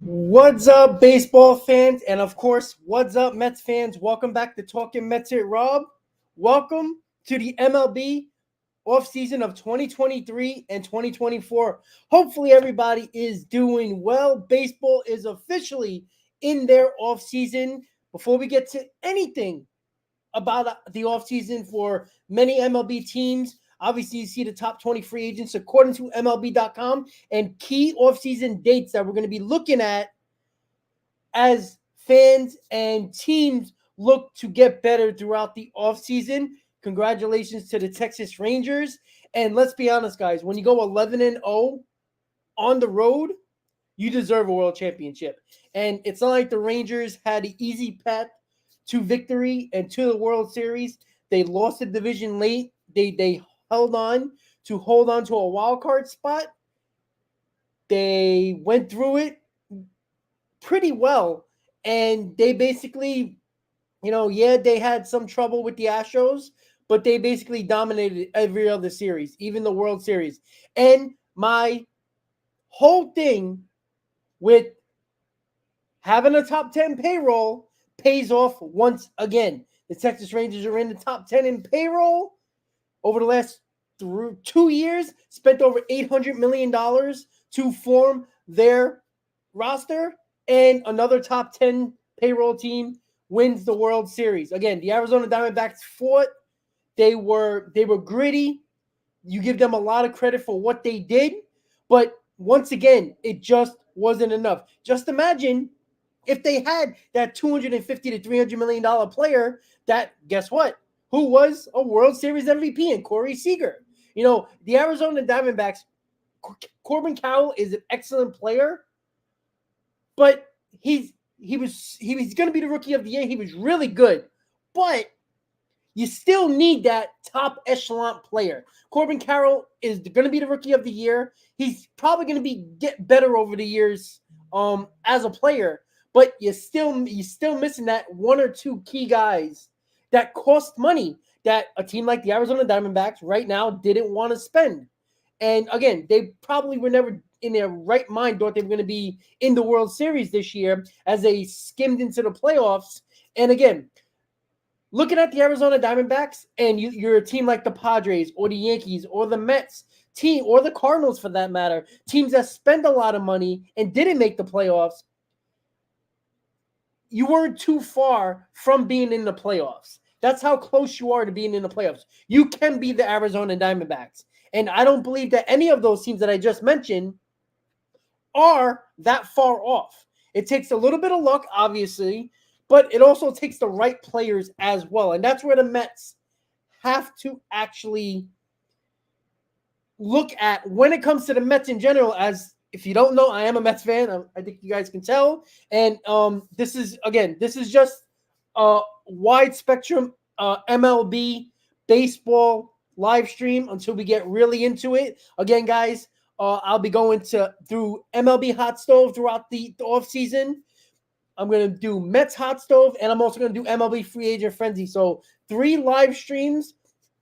What's up, baseball fans? And of course, what's up, Mets fans? Welcome back to Talking Mets here, Rob. Welcome to the MLB offseason of 2023 and 2024. Hopefully, everybody is doing well. Baseball is officially in their offseason. Before we get to anything about the offseason for many MLB teams, obviously, you see the top 20 free agents according to MLB.com and key offseason dates that we're going to be looking at as fans and teams look to get better throughout the offseason. Congratulations to the Texas Rangers. And let's be honest, guys, when you go 11-0 on the road, you deserve a world championship. And it's not like the Rangers had an easy path to victory and to the World Series. They lost the division late. They held on to a wild card spot. They went through it pretty well, and they basically, they had some trouble with the Astros, but they basically dominated every other series, even the World Series. And my whole thing with having a top 10 payroll pays off once again. The Texas Rangers are in the top 10 in payroll over the last 2 years, spent over $800 million to form their roster, and another top 10 payroll team wins the World Series. Again, the Arizona Diamondbacks fought. They were gritty. You give them a lot of credit for what they did, but once again, it just wasn't enough. Just imagine if they had that $250 to $300 million player that, guess what? Who was a World Series MVP in Corey Seager. The Arizona Diamondbacks, Corbin Carroll is an excellent player, but he was going to be the Rookie of the Year. He was really good, but you still need that top echelon player. Corbin Carroll is going to be the Rookie of the Year. He's probably going to get better over the years as a player, but you're still missing that one or two key guys that cost money that a team like the Arizona Diamondbacks right now didn't want to spend. And again, they probably were never in their right mind thought they were going to be in the World Series this year as they skimmed into the playoffs. And again, looking at the Arizona Diamondbacks, and you're a team like the Padres or the Yankees or the Mets team or the Cardinals for that matter, teams that spend a lot of money and didn't make the playoffs, you weren't too far from being in the playoffs. That's how close you are to being in the playoffs. You can be the Arizona Diamondbacks. And I don't believe that any of those teams that I just mentioned are that far off. It takes a little bit of luck, obviously, but it also takes the right players as well. And that's where the Mets have to actually look at when it comes to the Mets in general. As if you don't know, I am a Mets fan. I think you guys can tell. And this is just a wide spectrum MLB baseball live stream until we get really into it. Again, guys, I'll be going through MLB Hot Stove throughout the off season. I'm going to do Mets Hot Stove, and I'm also going to do MLB Free Agent Frenzy. So 3 live streams,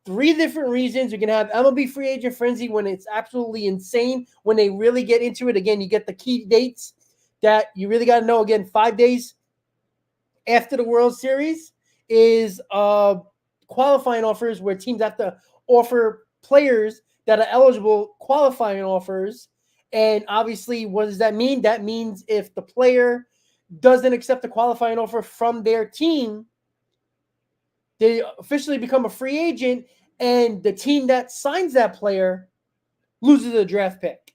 3 different reasons. You can have MLB Free Agent Frenzy when it's absolutely insane, when they really get into it. Again, you get the key dates that you really got to know. Again, 5 days after the World Series is qualifying offers, where teams have to offer players that are eligible qualifying offers. And obviously, what does that mean? That means if the player doesn't accept a qualifying offer from their team, they officially become a free agent, and the team that signs that player loses a draft pick.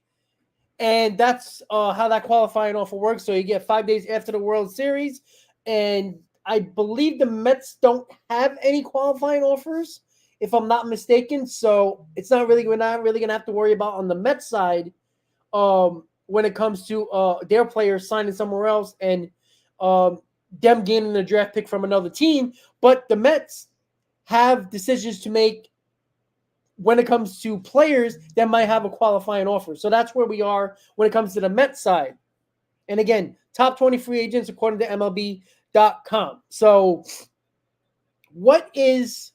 And that's how that qualifying offer works. So you get 5 days after the World Series, and I believe the Mets don't have any qualifying offers, if I'm not mistaken. So we're not really going to have to worry about on the Mets side when it comes to their players signing somewhere else and them gaining a draft pick from another team. But the Mets have decisions to make when it comes to players that might have a qualifying offer. So that's where we are when it comes to the Mets side. And again, top 20 free agents according to MLB.com. So what is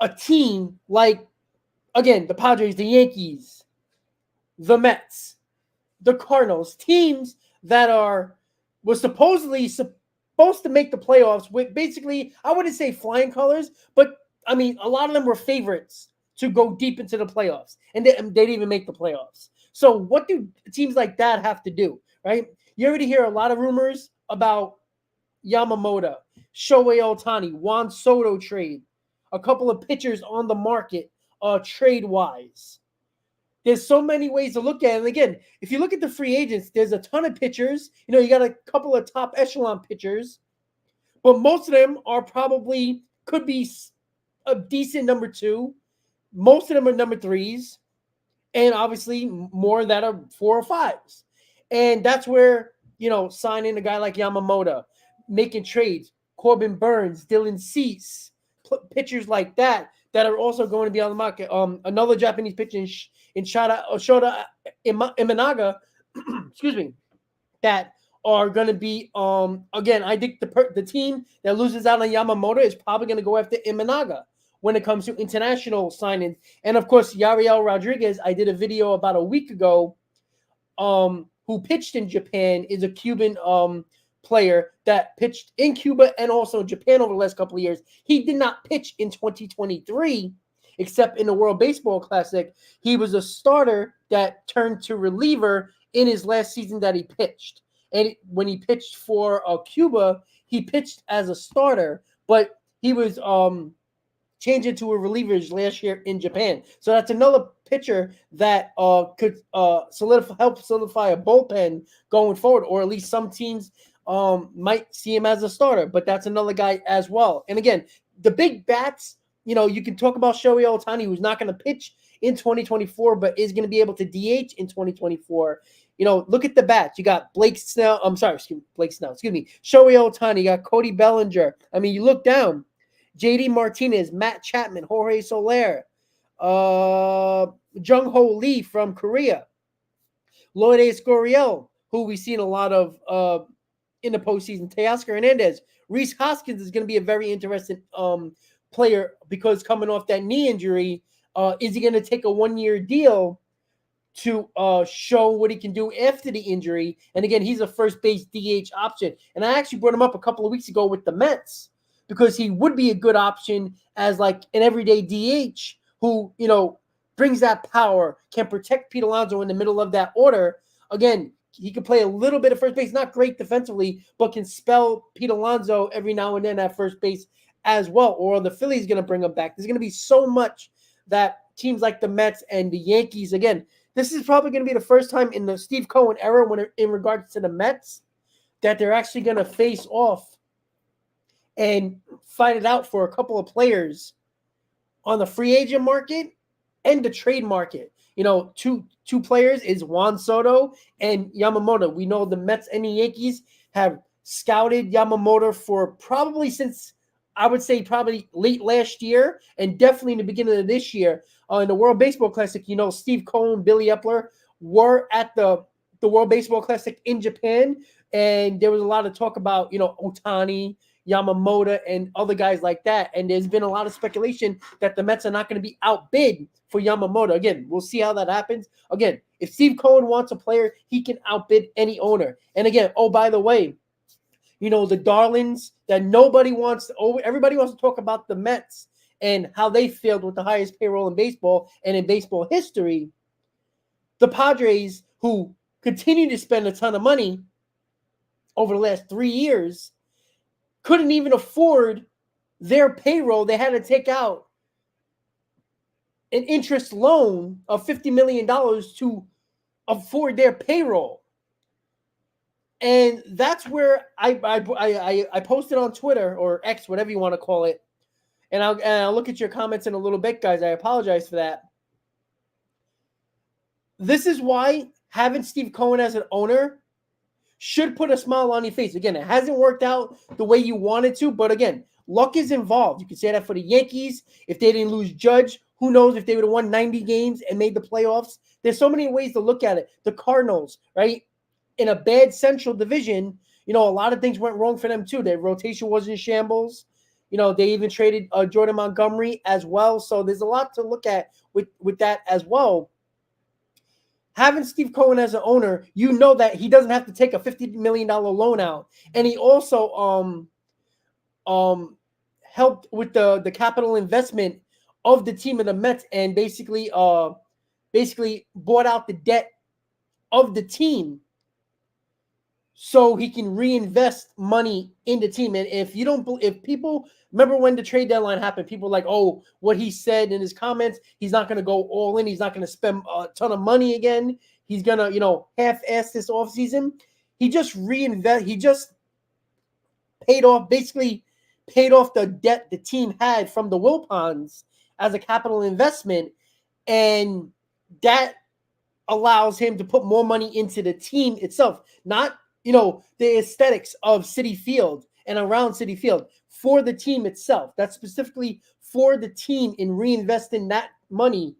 a team like, again, the Padres, the Yankees, the Mets, the Cardinals, teams that were supposedly supposed to make the playoffs with basically, I wouldn't say flying colors, but I mean, a lot of them were favorites to go deep into the playoffs, and they didn't even make the playoffs. So what do teams like that have to do, right? You already hear a lot of rumors about Yamamoto, Shohei Ohtani, Juan Soto trade, a couple of pitchers on the market trade-wise. There's so many ways to look at it. And again, if you look at the free agents, there's a ton of pitchers. You got a couple of top echelon pitchers, but most of them could be a decent number 2. Most of them are number 3s, and obviously more that are 4 or 5s. And that's where, signing a guy like Yamamoto, making trades, Corbin Burns, Dylan Cease, pitchers like that are also going to be on the market. Another Japanese pitcher in Shota Imanaga, excuse me, that are going to be, again, I think the team that loses out on Yamamoto is probably going to go after Imanaga when it comes to international signings. And, of course, Yariel Rodriguez, I did a video about a week ago, who pitched in Japan, is a Cuban player that pitched in Cuba and also Japan over the last couple of years. He did not pitch in 2023, except in the World Baseball Classic. He was a starter that turned to reliever in his last season that he pitched. And when he pitched for Cuba, he pitched as a starter, but he was changed into a reliever last year in Japan. So that's another pitcher that could help solidify a bullpen going forward, or at least some teams might see him as a starter, but that's another guy as well. And again, the big bats, you can talk about Shohei Ohtani, who's not going to pitch in 2024, but is going to be able to DH in 2024. Look at the bats. You got Shohei Ohtani, you got Cody Bellinger. I mean, you look down, JD Martinez, Matt Chapman, Jorge Soler, Jung Ho Lee from Korea, Lloyd Escorial, who we've seen a lot of in the postseason, Teoscar Hernandez. Rhys Hoskins is going to be a very interesting player because coming off that knee injury, is he going to take a 1-year deal to show what he can do after the injury? And again, he's a first base DH option. And I actually brought him up a couple of weeks ago with the Mets because he would be a good option as like an everyday DH who, brings that power, can protect Pete Alonso in the middle of that order. Again, he can play a little bit of first base, not great defensively, but can spell Pete Alonso every now and then at first base as well. Or the Phillies going to bring him back. There's going to be so much that teams like the Mets and the Yankees, again, this is probably going to be the first time in the Steve Cohen era when in regards to the Mets that they're actually going to face off and fight it out for a couple of players on the free agent market and the trade market. Two players is Juan Soto and Yamamoto. We know the Mets and the Yankees have scouted Yamamoto for probably since, I would say, probably late last year and definitely in the beginning of this year. In the World Baseball Classic, Steve Cohen, Billy Epler were at the World Baseball Classic in Japan, and there was a lot of talk about, Ohtani, Yamamoto, and other guys like that. And there's been a lot of speculation that the Mets are not going to be outbid for Yamamoto. Again, we'll see how that happens. Again, if Steve Cohen wants a player, he can outbid any owner. And again, by the way, the darlings that everybody wants to talk about the Mets and how they failed with the highest payroll in baseball and in baseball history. The Padres, who continue to spend a ton of money over the last 3 years, couldn't even afford their payroll. They had to take out an interest loan of $50 million to afford their payroll. And that's where I posted on Twitter or X, whatever you want to call it. And I'll look at your comments in a little bit, guys. I apologize for that. This is why having Steve Cohen as an owner should put a smile on your face. Again, it hasn't worked out the way you wanted to, but again, luck is involved. You can say that for the Yankees. If they didn't lose Judge, who knows if they would have won 90 games and made the playoffs. There's so many ways to look at it. The Cardinals, right? In a bad Central Division, a lot of things went wrong for them too. Their rotation was in shambles. They even traded Jordan Montgomery as well. So there's a lot to look at with that as well. having Steve Cohen as an owner, you know that he doesn't have to take a $50 million loan out. And he also helped with the capital investment of the team of the Mets and basically bought out the debt of the team so he can reinvest money in the team. And if people remember when the trade deadline happened, people were like, oh, what he said in his comments, he's not going to go all in. He's not going to spend a ton of money again. He's going to, half-ass this offseason. He just paid off the debt the team had from the Wilpons as a capital investment. And that allows him to put more money into the team itself, not the aesthetics of Citi Field and around Citi Field, for the team itself. That's specifically for the team in reinvesting that money.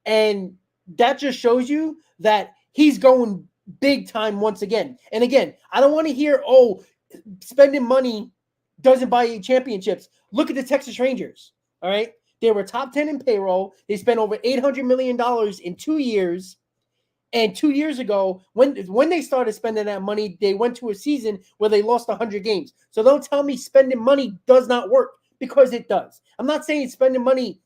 And that just shows you that he's going big time once again. And again, I don't want to hear, oh, spending money doesn't buy you championships. Look at the Texas Rangers, all right? They were top 10 in payroll. They spent over $800 million in 2 years. And 2 years ago, when they started spending that money, they went to a season where they lost 100 games. So don't tell me spending money does not work, because it does. I'm not saying spending money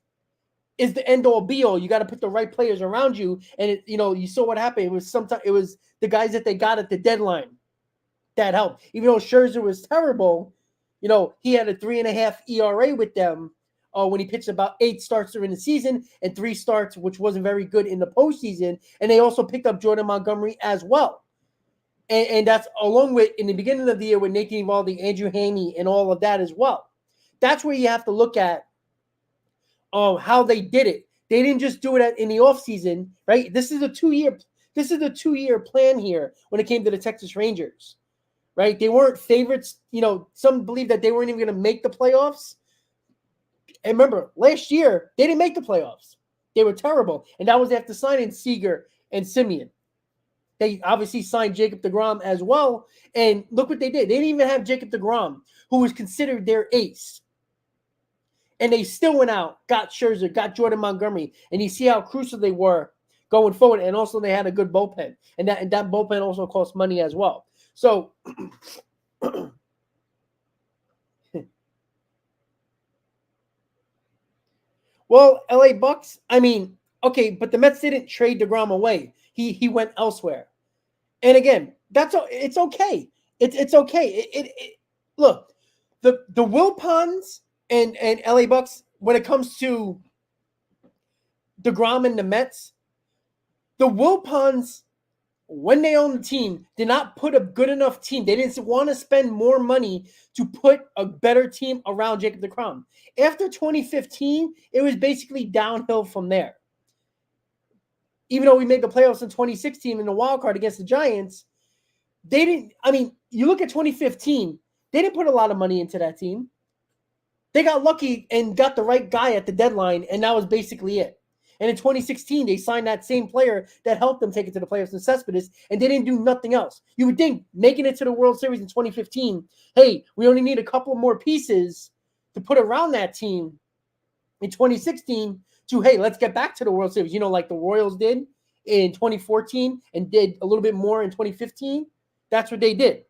is the end all be all. You got to put the right players around you. And you saw what happened. It was the guys that they got at the deadline that helped. Even though Scherzer was terrible, he had a 3.5 ERA with them when he pitched about 8 starts during the season and 3 starts, which wasn't very good in the postseason. And they also picked up Jordan Montgomery as well. And that's along with, in the beginning of the year, with Nathan Eovaldi, Andrew Haney, and all of that as well. That's where you have to look at how they did it. They didn't just do it in the offseason, right? This is a 2-year plan here when it came to the Texas Rangers, right? They weren't favorites. Some believe that they weren't even going to make the playoffs. And remember, last year, they didn't make the playoffs. They were terrible. And that was after signing Seager and Simeon. They obviously signed Jacob deGrom as well. And look what they did. They didn't even have Jacob deGrom, who was considered their ace. And they still went out, got Scherzer, got Jordan Montgomery. And you see how crucial they were going forward. And also they had a good bullpen. And that bullpen also cost money as well. So well, LA Bucks, okay, but the Mets didn't trade DeGrom away. He went elsewhere. And again, it's okay. It's okay. Look, the Wilpons and LA Bucks, when it comes to DeGrom and the Mets, the Wilpons, when they owned the team, did not put a good enough team. They didn't want to spend more money to put a better team around Jacob deGrom. After 2015, it was basically downhill from there. Even though we made the playoffs in 2016 in the wild card against the Giants, they didn't. You look at 2015, they didn't put a lot of money into that team. They got lucky and got the right guy at the deadline, and that was basically it. And in 2016, they signed that same player that helped them take it to the playoffs in Cespedes, and they didn't do nothing else. You would think, making it to the World Series in 2015, hey, we only need a couple more pieces to put around that team in 2016 to, hey, let's get back to the World Series, like the Royals did in 2014 and did a little bit more in 2015. That's what they did.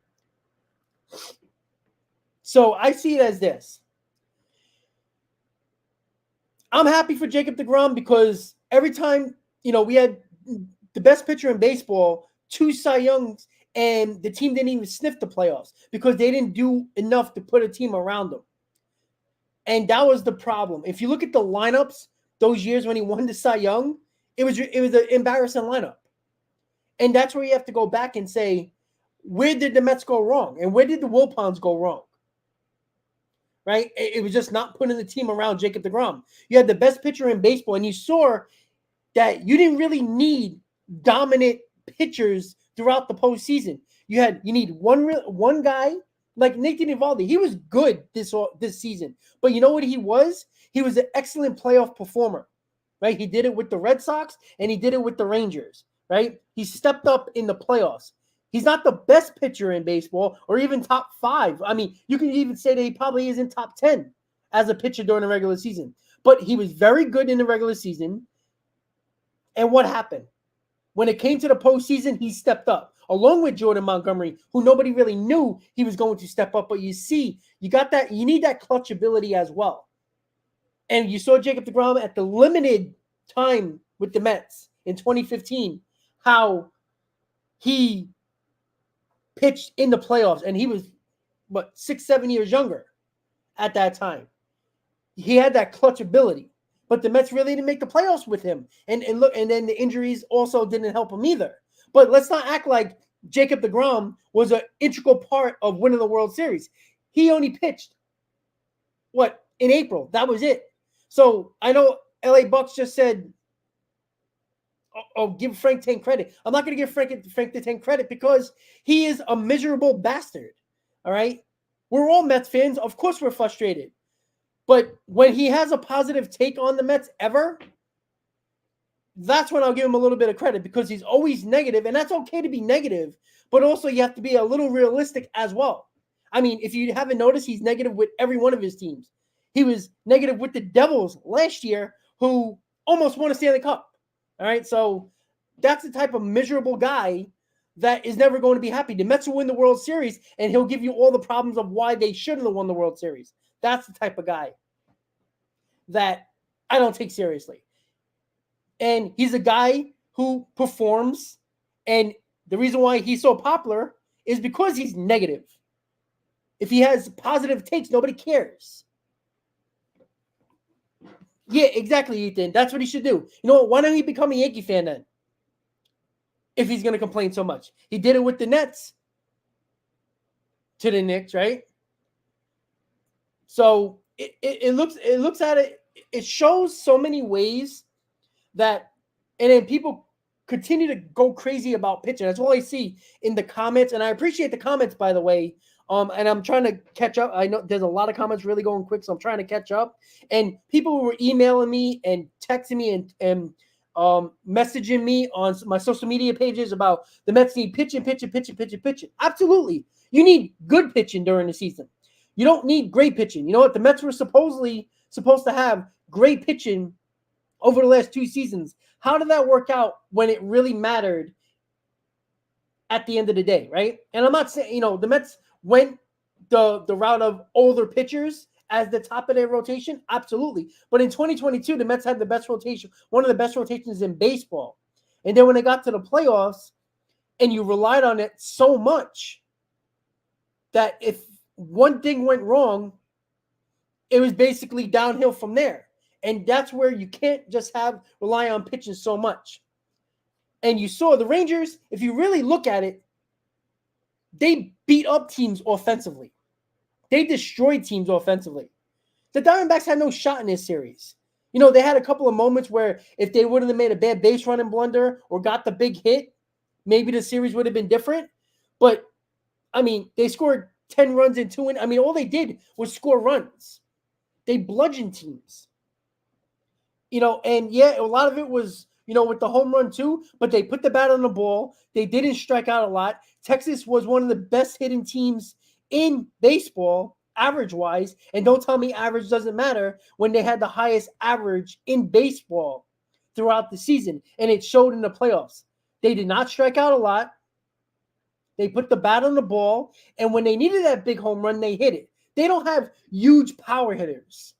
So I see it as this. I'm happy for Jacob deGrom because every time, we had the best pitcher in baseball, 2 Cy Youngs, and the team didn't even sniff the playoffs because they didn't do enough to put a team around them. And that was the problem. If you look at the lineups, those years when he won the Cy Young, it was an embarrassing lineup. And that's where you have to go back and say, where did the Mets go wrong? And where did the Wilpons go wrong? Right? It was just not putting the team around Jacob deGrom. You had the best pitcher in baseball, and you saw that you didn't really need dominant pitchers throughout the postseason. You need one guy like Nathan Eovaldi. He was good this season, but you know what he was? He was an excellent playoff performer, right? He did it with the Red Sox, and he did it with the Rangers, right? He stepped up in the playoffs. He's not the best pitcher in baseball or even top 5. You can even say that he probably isn't top 10 as a pitcher during the regular season. But he was very good in the regular season. And what happened? When it came to the postseason, he stepped up, along with Jordan Montgomery, who nobody really knew he was going to step up. But you see, you need that clutch ability as well. And you saw Jacob deGrom at the limited time with the Mets in 2015, how he pitched in the playoffs, and he was, 6-7 years younger at that time. He had that clutch ability, but the Mets really didn't make the playoffs with him. And then the injuries also didn't help him either. But let's not act like Jacob deGrom was an integral part of winning the World Series. He only pitched, in April. That was it. So I know LA Bucks just said, give Frank Tank credit. I'm not going to give Frank the Tank credit because he is a miserable bastard. All right? We're all Mets fans. Of course we're frustrated. But when he has a positive take on the Mets ever, that's when I'll give him a little bit of credit, because he's always negative, and that's okay to be negative, but also you have to be a little realistic as well. I mean, if you haven't noticed, he's negative with every one of his teams. He was negative with the Devils last year, who almost won a Stanley Cup. All right, so that's the type of miserable guy that is never going to be happy. The Mets will win the World Series, and he'll give you all the problems of why they shouldn't have won the World Series. That's the type of guy that I don't take seriously. And he's a guy who performs, and the reason why he's so popular is because he's negative. If he has positive takes, nobody cares. Yeah, exactly, Ethan. That's what he should do. You know what? Why don't he become a Yankee fan then? If he's going to complain so much. He did it with the Nets to the Knicks, right? So it looks at it. It shows so many ways that, and then people continue to go crazy about pitching. That's all I see in the comments, and I appreciate the comments, by the way. And I'm trying to catch up. I know there's a lot of comments really going quick, so I'm trying to catch up. And people were emailing me and texting me and messaging me on my social media pages about the Mets need pitching. Absolutely. You need good pitching during the season. You don't need great pitching. You know what? The Mets were supposed to have great pitching over the last 2 seasons. How did that work out when it really mattered at the end of the day, right? And I'm not saying, the Mets went the route of older pitchers as the top of their rotation. Absolutely. But in 2022, the Mets had the best rotation, one of the best rotations in baseball. And then when they got to the playoffs and you relied on it so much that if one thing went wrong, it was basically downhill from there. And that's where you can't just rely on pitching so much. And you saw the Rangers, if you really look at it, they beat up teams offensively. They destroyed teams offensively. The Diamondbacks had no shot in this series. They had a couple of moments where if they wouldn't have made a bad base running blunder or got the big hit, maybe the series would have been different. But, they scored 10 runs in 2 innings. All they did was score runs. They bludgeoned teams. And yeah, a lot of it was, with the home run too, but they put the bat on the ball. They didn't strike out a lot. Texas was one of the best hitting teams in baseball, average-wise. And don't tell me average doesn't matter when they had the highest average in baseball throughout the season. And it showed in the playoffs. They did not strike out a lot. They put the bat on the ball. And when they needed that big home run, they hit it. They don't have huge power hitters.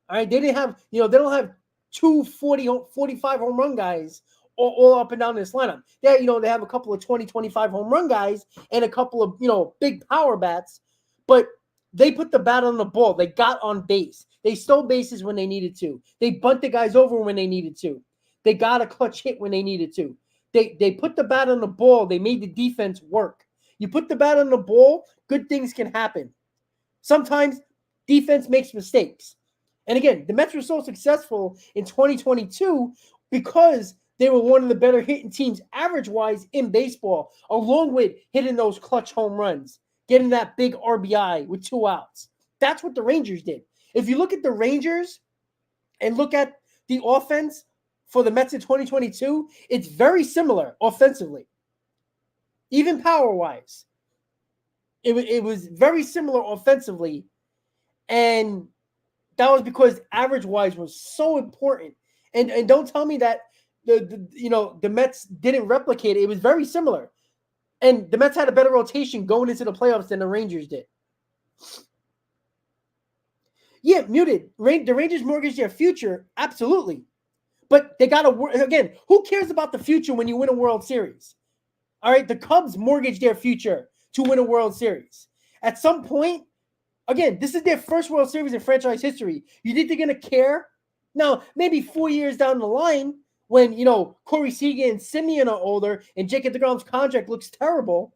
All right. They didn't have, they don't have 45 home run guys all up and down this lineup. They have a couple of 20, 25 home run guys and a couple of, big power bats, but they put the bat on the ball. They got on base. They stole bases when they needed to. They bunted guys over when they needed to. They got a clutch hit when they needed to. They put the bat on the ball. They made the defense work. You put the bat on the ball, good things can happen. Sometimes defense makes mistakes. And again, the Mets were so successful in 2022 because they were one of the better hitting teams average-wise in baseball, along with hitting those clutch home runs, getting that big RBI with 2 outs. That's what the Rangers did. If you look at the Rangers and look at the offense for the Mets in 2022, it's very similar offensively, even power-wise. It was very similar offensively, and that was because average-wise was so important. And don't tell me that the Mets didn't replicate it. It was very similar. And the Mets had a better rotation going into the playoffs than the Rangers did. Yeah, muted. The Rangers mortgaged their future, absolutely. But they got to, again, who cares about the future when you win a World Series? All right, the Cubs mortgaged their future to win a World Series. At some point, again, this is their first World Series in franchise history. You think they're going to care? Now, maybe 4 years down the line, when, Corey Seager and Simeon are older and Jacob deGrom's contract looks terrible,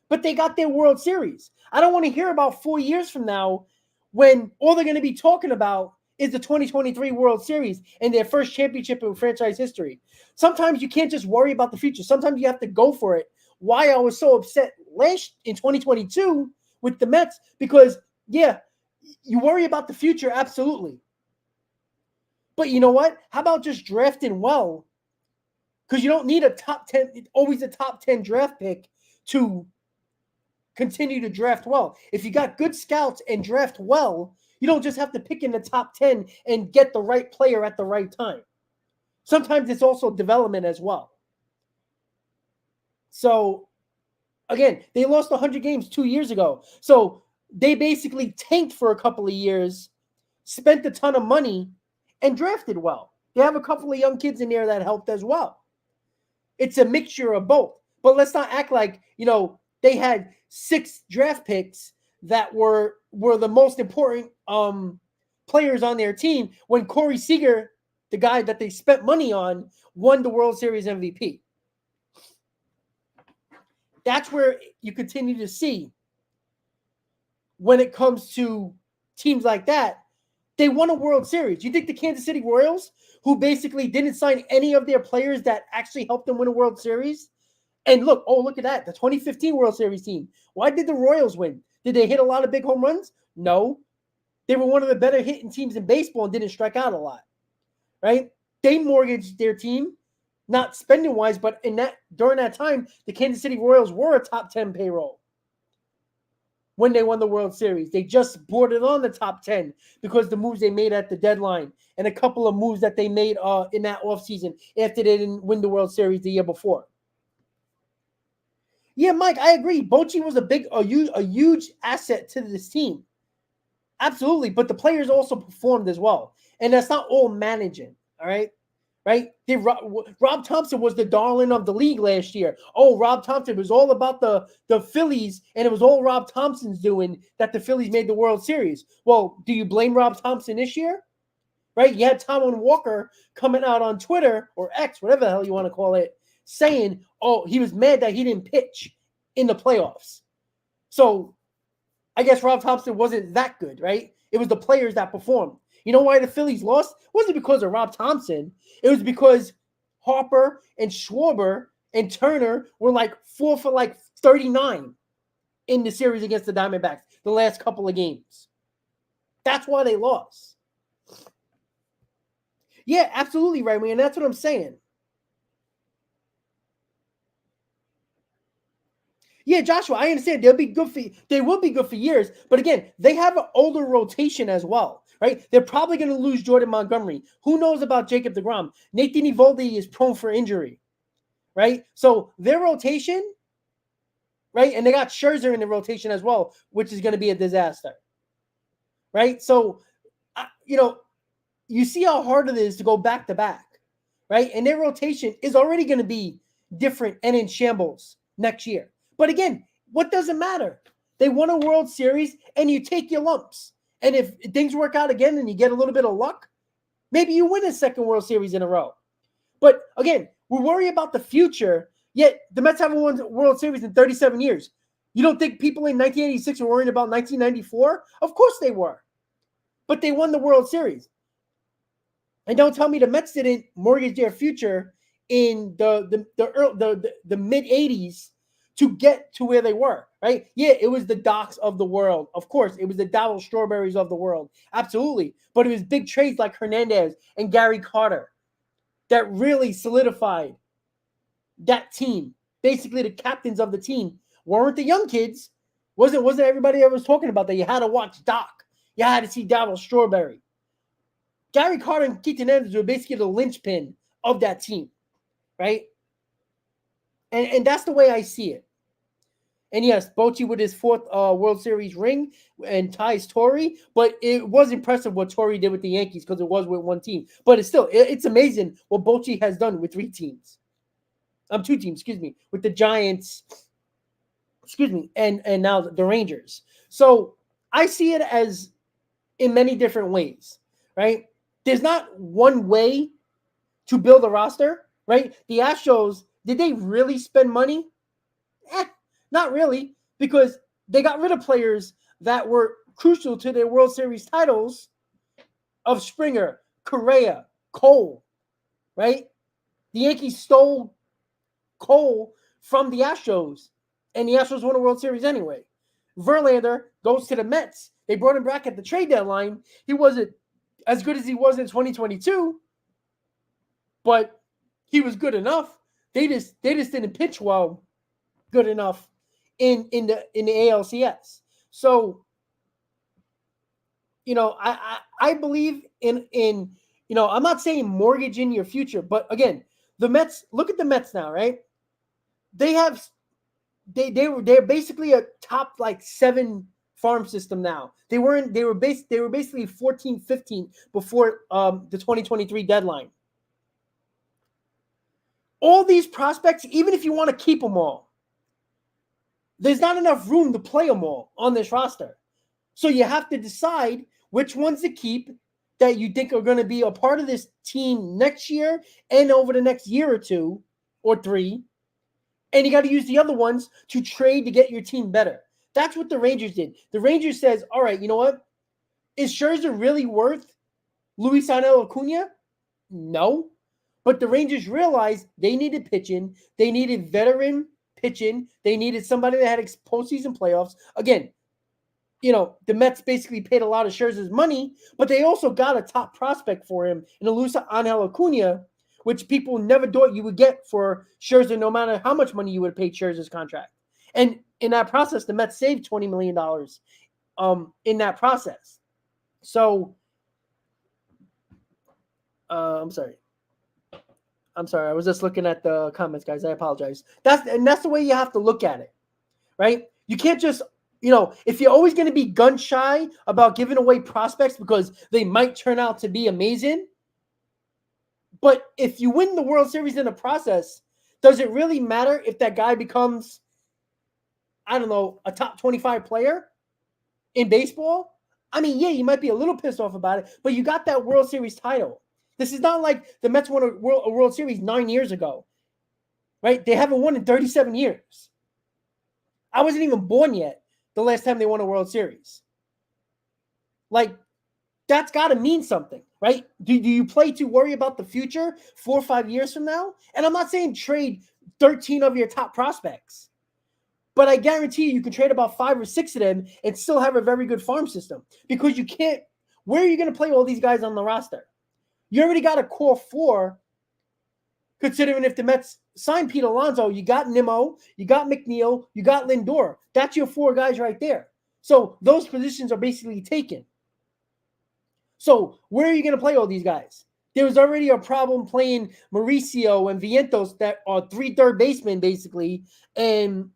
but they got their World Series. I don't want to hear about 4 years from now when all they're going to be talking about is the 2023 World Series and their first championship in franchise history. Sometimes you can't just worry about the future. Sometimes you have to go for it. Why I was so upset in 2022 with the Mets, because, yeah, you worry about the future, absolutely. But you know what? How about just drafting well? Because you don't need always a top 10 draft pick to continue to draft well. If you got good scouts and draft well, you don't just have to pick in the top 10 and get the right player at the right time. Sometimes it's also development as well. So, again, they lost 100 games 2 years ago. So they basically tanked for a couple of years, spent a ton of money, and drafted well. They have a couple of young kids in there that helped as well. It's a mixture of both. But let's not act like, they had 6 draft picks that were the most important players on their team when Corey Seager, the guy that they spent money on, won the World Series MVP. That's where you continue to see when it comes to teams like that, they won a World Series. You think the Kansas City Royals, who basically didn't sign any of their players that actually helped them win a World Series? And look at that, the 2015 World Series team. Why did the Royals win? Did they hit a lot of big home runs? No. They were one of the better hitting teams in baseball and didn't strike out a lot, right? They mortgaged their team, not spending-wise, but during that time, the Kansas City Royals were a top 10 payroll when they won the World Series. They just boarded on the top 10 because the moves they made at the deadline and a couple of moves that they made in that offseason after they didn't win the World Series the year before. Yeah, Mike, I agree. Bochy was a huge asset to this team. Absolutely, but the players also performed as well. And that's not all managing, all right? Right? Rob Thompson was the darling of the league last year. Oh, Rob Thompson, it was all about the Phillies, and it was all Rob Thompson's doing that the Phillies made the World Series. Well, do you blame Rob Thompson this year? Right? You had Taijuan Walker coming out on Twitter, or X, whatever the hell you want to call it, saying, oh, he was mad that he didn't pitch in the playoffs. So I guess Rob Thompson wasn't that good, right? It was the players that performed. You know why the Phillies lost? It wasn't because of Rob Thompson. It was because Harper and Schwarber and Turner were 4 for 39 in the series against the Diamondbacks the last couple of games. That's why they lost. Yeah, absolutely, right, man. That's what I'm saying. Yeah, Joshua, I understand they will be good for years, but again, they have an older rotation as well, right? They're probably going to lose Jordan Montgomery. Who knows about Jacob deGrom? Nathan Eovaldi is prone for injury, right? So their rotation, right? And they got Scherzer in the rotation as well, which is going to be a disaster, right? So, you see how hard it is to go back to back, right? And their rotation is already going to be different and in shambles next year. But again, what does it matter? They won a World Series, and you take your lumps. And if things work out again and you get a little bit of luck, maybe you win a second World Series in a row. But again, we worry about the future, yet the Mets haven't won a World Series in 37 years. You don't think people in 1986 were worrying about 1994? Of course they were. But they won the World Series. And don't tell me the Mets didn't mortgage their future in the mid-'80s to get to where they were, right? Yeah, it was the Docs of the world. Of course, it was the Darryl Strawberries of the world. Absolutely. But it was big trades like Hernandez and Gary Carter that really solidified that team. Basically, the captains of the team weren't the young kids. Wasn't everybody that was talking about that? You had to watch Doc. You had to see Darryl Strawberry. Gary Carter and Keith Hernandez were basically the linchpin of that team, right? And that's the way I see it. And yes, Bochy with his 4th World Series ring and ties Torrey, but it was impressive what Torrey did with the Yankees because it was with one team. But it's amazing what Bochy has done with 3 teams. 2 teams, with the Giants, and now the Rangers. So I see it as in many different ways, right? There's not one way to build a roster, right? The Astros, did they really spend money? Not really, because they got rid of players that were crucial to their World Series titles of Springer, Correa, Cole, right? The Yankees stole Cole from the Astros, and the Astros won a World Series anyway. Verlander goes to the Mets. They brought him back at the trade deadline. He wasn't as good as he was in 2022, but he was good enough. They just didn't pitch well, good enough in the ALCS. So, I believe in I'm not saying mortgage in your future, but again, the Mets, look at the Mets now, right? They're basically a top 7 farm system now. They were basically 14, 15 before the 2023 deadline. All these prospects, even if you want to keep them all, there's not enough room to play them all on this roster. So you have to decide which ones to keep that you think are going to be a part of this team next year and over the next year or 2 or 3. And you got to use the other ones to trade to get your team better. That's what the Rangers did. The Rangers says, all right, you know what? Is Scherzer really worth Luis Acuna? No. But the Rangers realized they needed pitching. They needed veteran pitching. They needed somebody that had postseason playoffs. Again, the Mets basically paid a lot of Scherzer's money, but they also got a top prospect for him in Luis Acuna, which people never thought you would get for Scherzer, no matter how much money you would have paid Scherzer's contract. And in that process, the Mets saved $20 million in that process. So, I'm sorry. I was just looking at the comments, guys. I apologize. That's the way you have to look at it, right? You can't just, if you're always going to be gun shy about giving away prospects because they might turn out to be amazing, but if you win the World Series in the process, does it really matter if that guy becomes, I don't know, a top 25 player in baseball? I mean, yeah, you might be a little pissed off about it, but you got that World Series title. This is not like the Mets won a World Series 9 years ago, right? They haven't won in 37 years. I wasn't even born yet the last time they won a World Series. That's got to mean something, right? Do you play to worry about the future 4 or 5 years from now? And I'm not saying trade 13 of your top prospects, but I guarantee you can trade about 5 or 6 of them and still have a very good farm system, because you can't. Where are you going to play all these guys on the roster? You already got a core 4, considering if the Mets sign Pete Alonso, you got Nimmo, you got McNeil, you got Lindor. That's your 4 guys right there. So those positions are basically taken. So where are you going to play all these guys? There was already a problem playing Mauricio and Vientos that are 3 third basemen basically, and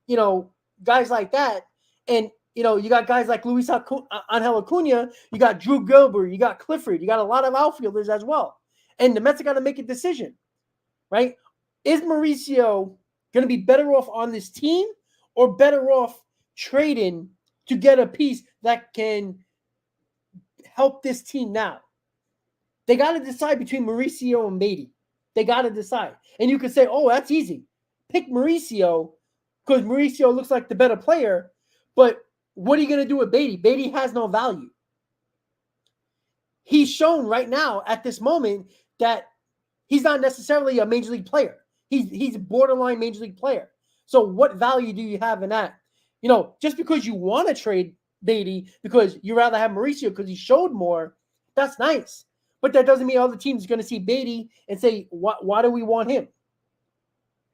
guys like that. And you got guys like Luis Angel Acuna, you got Drew Gilbert, you got Clifford, you got a lot of outfielders as well. And the Mets are going to make a decision, right? Is Mauricio going to be better off on this team or better off trading to get a piece that can help this team now? They got to decide between Mauricio and Beatty. They got to decide. And you could say, oh, that's easy. Pick Mauricio because Mauricio looks like the better player, but what are you going to do with Beatty? Beatty has no value. He's shown right now at this moment that he's not necessarily a major league player. He's a borderline major league player. So what value do you have in that? Just because you want to trade Beatty because you rather have Mauricio because he showed more, that's nice. But that doesn't mean other teams are going to see Beatty and say, why do we want him?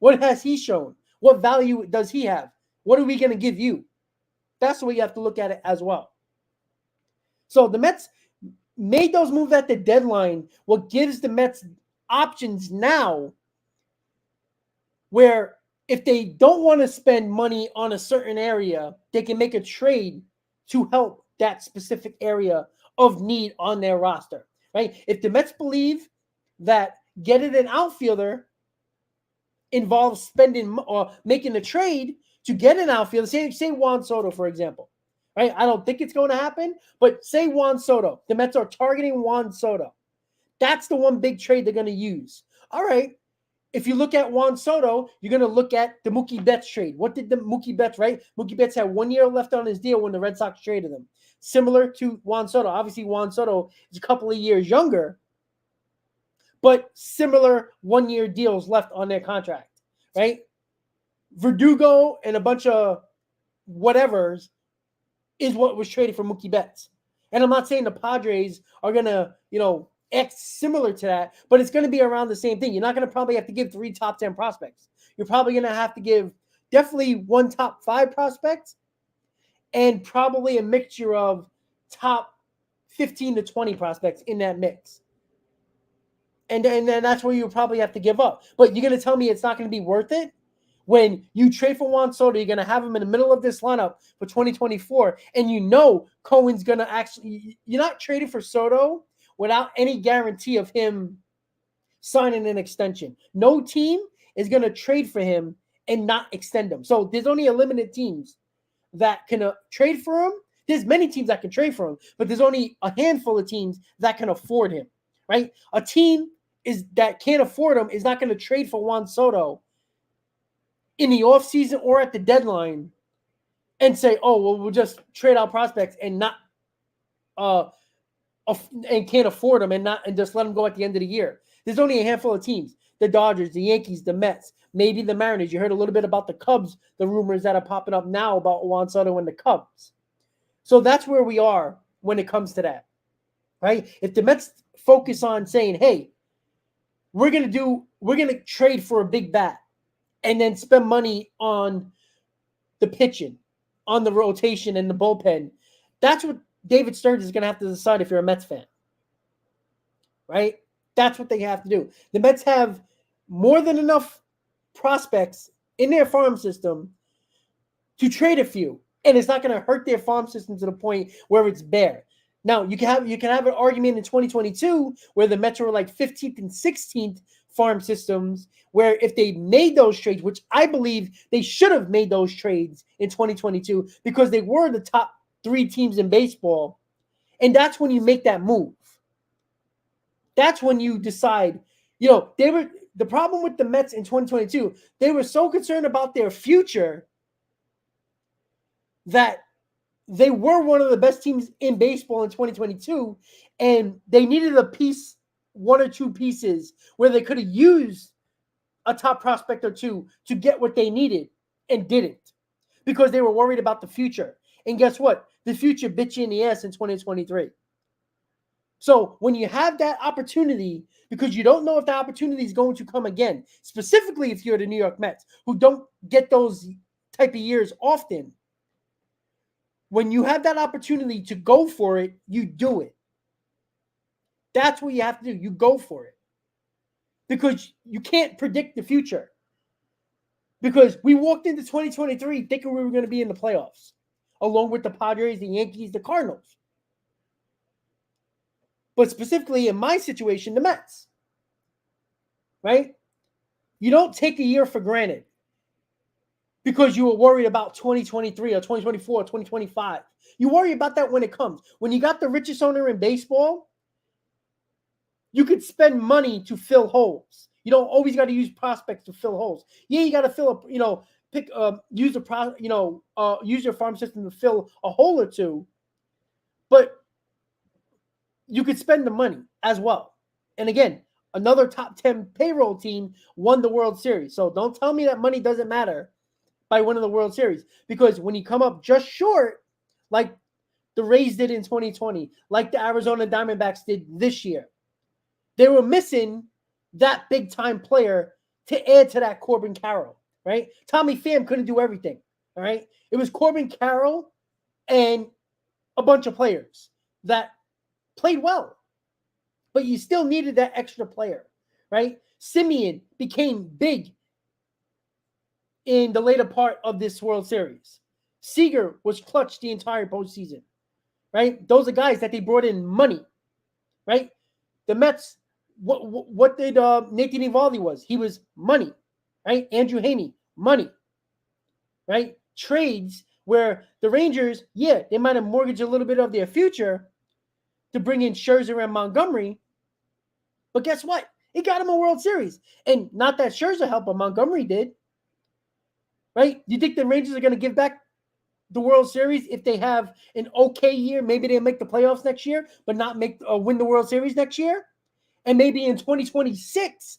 What has he shown? What value does he have? What are we going to give you? That's the way you have to look at it as well. So the Mets made those moves at the deadline. What gives the Mets options now where if they don't want to spend money on a certain area, they can make a trade to help that specific area of need on their roster, right? If the Mets believe that getting an outfielder involves spending or making a trade to get an outfielder, say Juan Soto, for example, right? I don't think it's going to happen, but say Juan Soto. The Mets are targeting Juan Soto. That's the one big trade they're going to use. All right. If you look at Juan Soto, you're going to look at the Mookie Betts trade. What did the Mookie Betts, right? Mookie Betts had 1 year left on his deal when the Red Sox traded him. Similar to Juan Soto. Obviously, Juan Soto is a couple of years younger, but similar 1 year deals left on their contract, right? Verdugo and a bunch of whatevers is what was traded for Mookie Betts. And I'm not saying the Padres are going to, act similar to that, but it's going to be around the same thing. You're not going to probably have to give 3 top 10 prospects. You're probably going to have to give definitely 1 top 5 prospect and probably a mixture of top 15 to 20 prospects in that mix. And then that's where you'll probably have to give up. But you're going to tell me it's not going to be worth it? When you trade for Juan Soto, you're going to have him in the middle of this lineup for 2024, and Cohen's going to actually – you're not trading for Soto without any guarantee of him signing an extension. No team is going to trade for him and not extend him. So there's only a limited teams that can trade for him. There's many teams that can trade for him, but there's only a handful of teams that can afford him, right? A team that can't afford him is not going to trade for Juan Soto in the offseason or at the deadline and say, oh, well, we'll just trade out prospects and not and can't afford them and just let them go at the end of the year. There's only a handful of teams. The Dodgers, the Yankees, the Mets, maybe the Mariners. You heard a little bit about the Cubs, the rumors that are popping up now about Juan Soto and the Cubs. So that's where we are when it comes to that, right? If the Mets focus on saying, hey, we're going to trade for a big bat and then spend money on the pitching, on the rotation and the bullpen, that's what David Stearns is going to have to decide if you're a Mets fan, right? That's what they have to do. The Mets have more than enough prospects in their farm system to trade a few, and it's not going to hurt their farm system to the point where it's bare. Now, you can have an argument in 2022 where the Mets were like 15th and 16th farm systems, where if they made those trades, which I believe they should have made those trades in 2022 because they were the top 3 teams in baseball, and that's when you make that move. That's when you decide, the problem with the Mets in 2022, they were so concerned about their future that they were one of the best teams in baseball in 2022, and they needed a piece, 1 or 2 pieces where they could have used a top prospect or 2 to get what they needed and didn't because they were worried about the future. And guess what? The future bit you in the ass in 2023. So when you have that opportunity, because you don't know if the opportunity is going to come again, specifically if you're the New York Mets, who don't get those type of years often, when you have that opportunity to go for it, you do it. That's what you have to do. You go for it. Because you can't predict the future. Because we walked into 2023 thinking we were going to be in the playoffs, along with the Padres, the Yankees, the Cardinals. But specifically in my situation, the Mets. Right? You don't take a year for granted because you were worried about 2023 or 2024 or 2025. You worry about that when it comes. When you got the richest owner in baseball, you could spend money to fill holes. You don't always got to use prospects to fill holes. Yeah, you got to fill up, use your farm system to fill a hole or 2. But you could spend the money as well. And again, another top 10 payroll team won the World Series. So don't tell me that money doesn't matter by winning the World Series. Because when you come up just short, like the Rays did in 2020, like the Arizona Diamondbacks did this year, they were missing that big-time player to add to that Corbin Carroll, right? Tommy Pham couldn't do everything, all right? It was Corbin Carroll and a bunch of players that played well, but you still needed that extra player, right? Simeon became big in the later part of this World Series. Seager was clutch the entire postseason, right? Those are guys that they brought in money, right? The Mets, what did Nathan Eovaldi was? He was money, right? Andrew Heaney, money, right? Trades where the Rangers, yeah, they might have mortgaged a little bit of their future to bring in Scherzer and Montgomery, but guess what? It got him a World Series. And not that Scherzer helped, but Montgomery did, right? You think the Rangers are going to give back the World Series if they have an okay year? Maybe they'll make the playoffs next year, but not win the World Series next year? And maybe in 2026,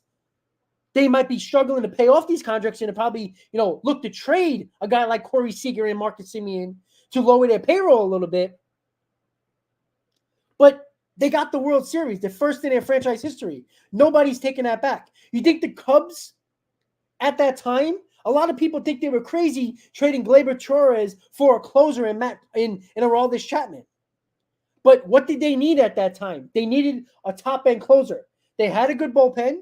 they might be struggling to pay off these contracts and to probably, look to trade a guy like Corey Seager and Marcus Semien to lower their payroll a little bit. But they got the World Series, the first in their franchise history. Nobody's taking that back. You think the Cubs at that time, a lot of people think they were crazy trading Gleyber Torres for a closer in Aroldis Chapman. But what did they need at that time? They needed a top-end closer. They had a good bullpen,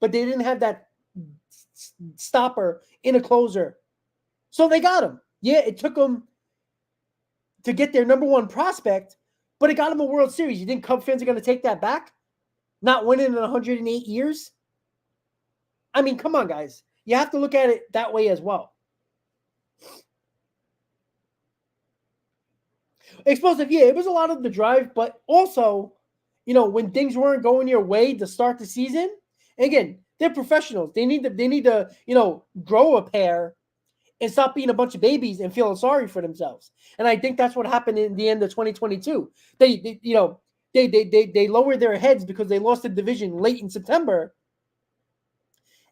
but they didn't have that stopper in a closer. So they got him. Yeah, it took them to get their number one prospect, but it got them a World Series. You think Cub fans are going to take that back? Not winning in 108 years? I mean, come on, guys. You have to look at it that way as well. Explosive, yeah, it was a lot of the drive, but also, when things weren't going your way to start the season, again, they're professionals. They need to, grow a pair and stop being a bunch of babies and feeling sorry for themselves. And I think that's what happened in the end of 2022. They lowered their heads because they lost the division late in September.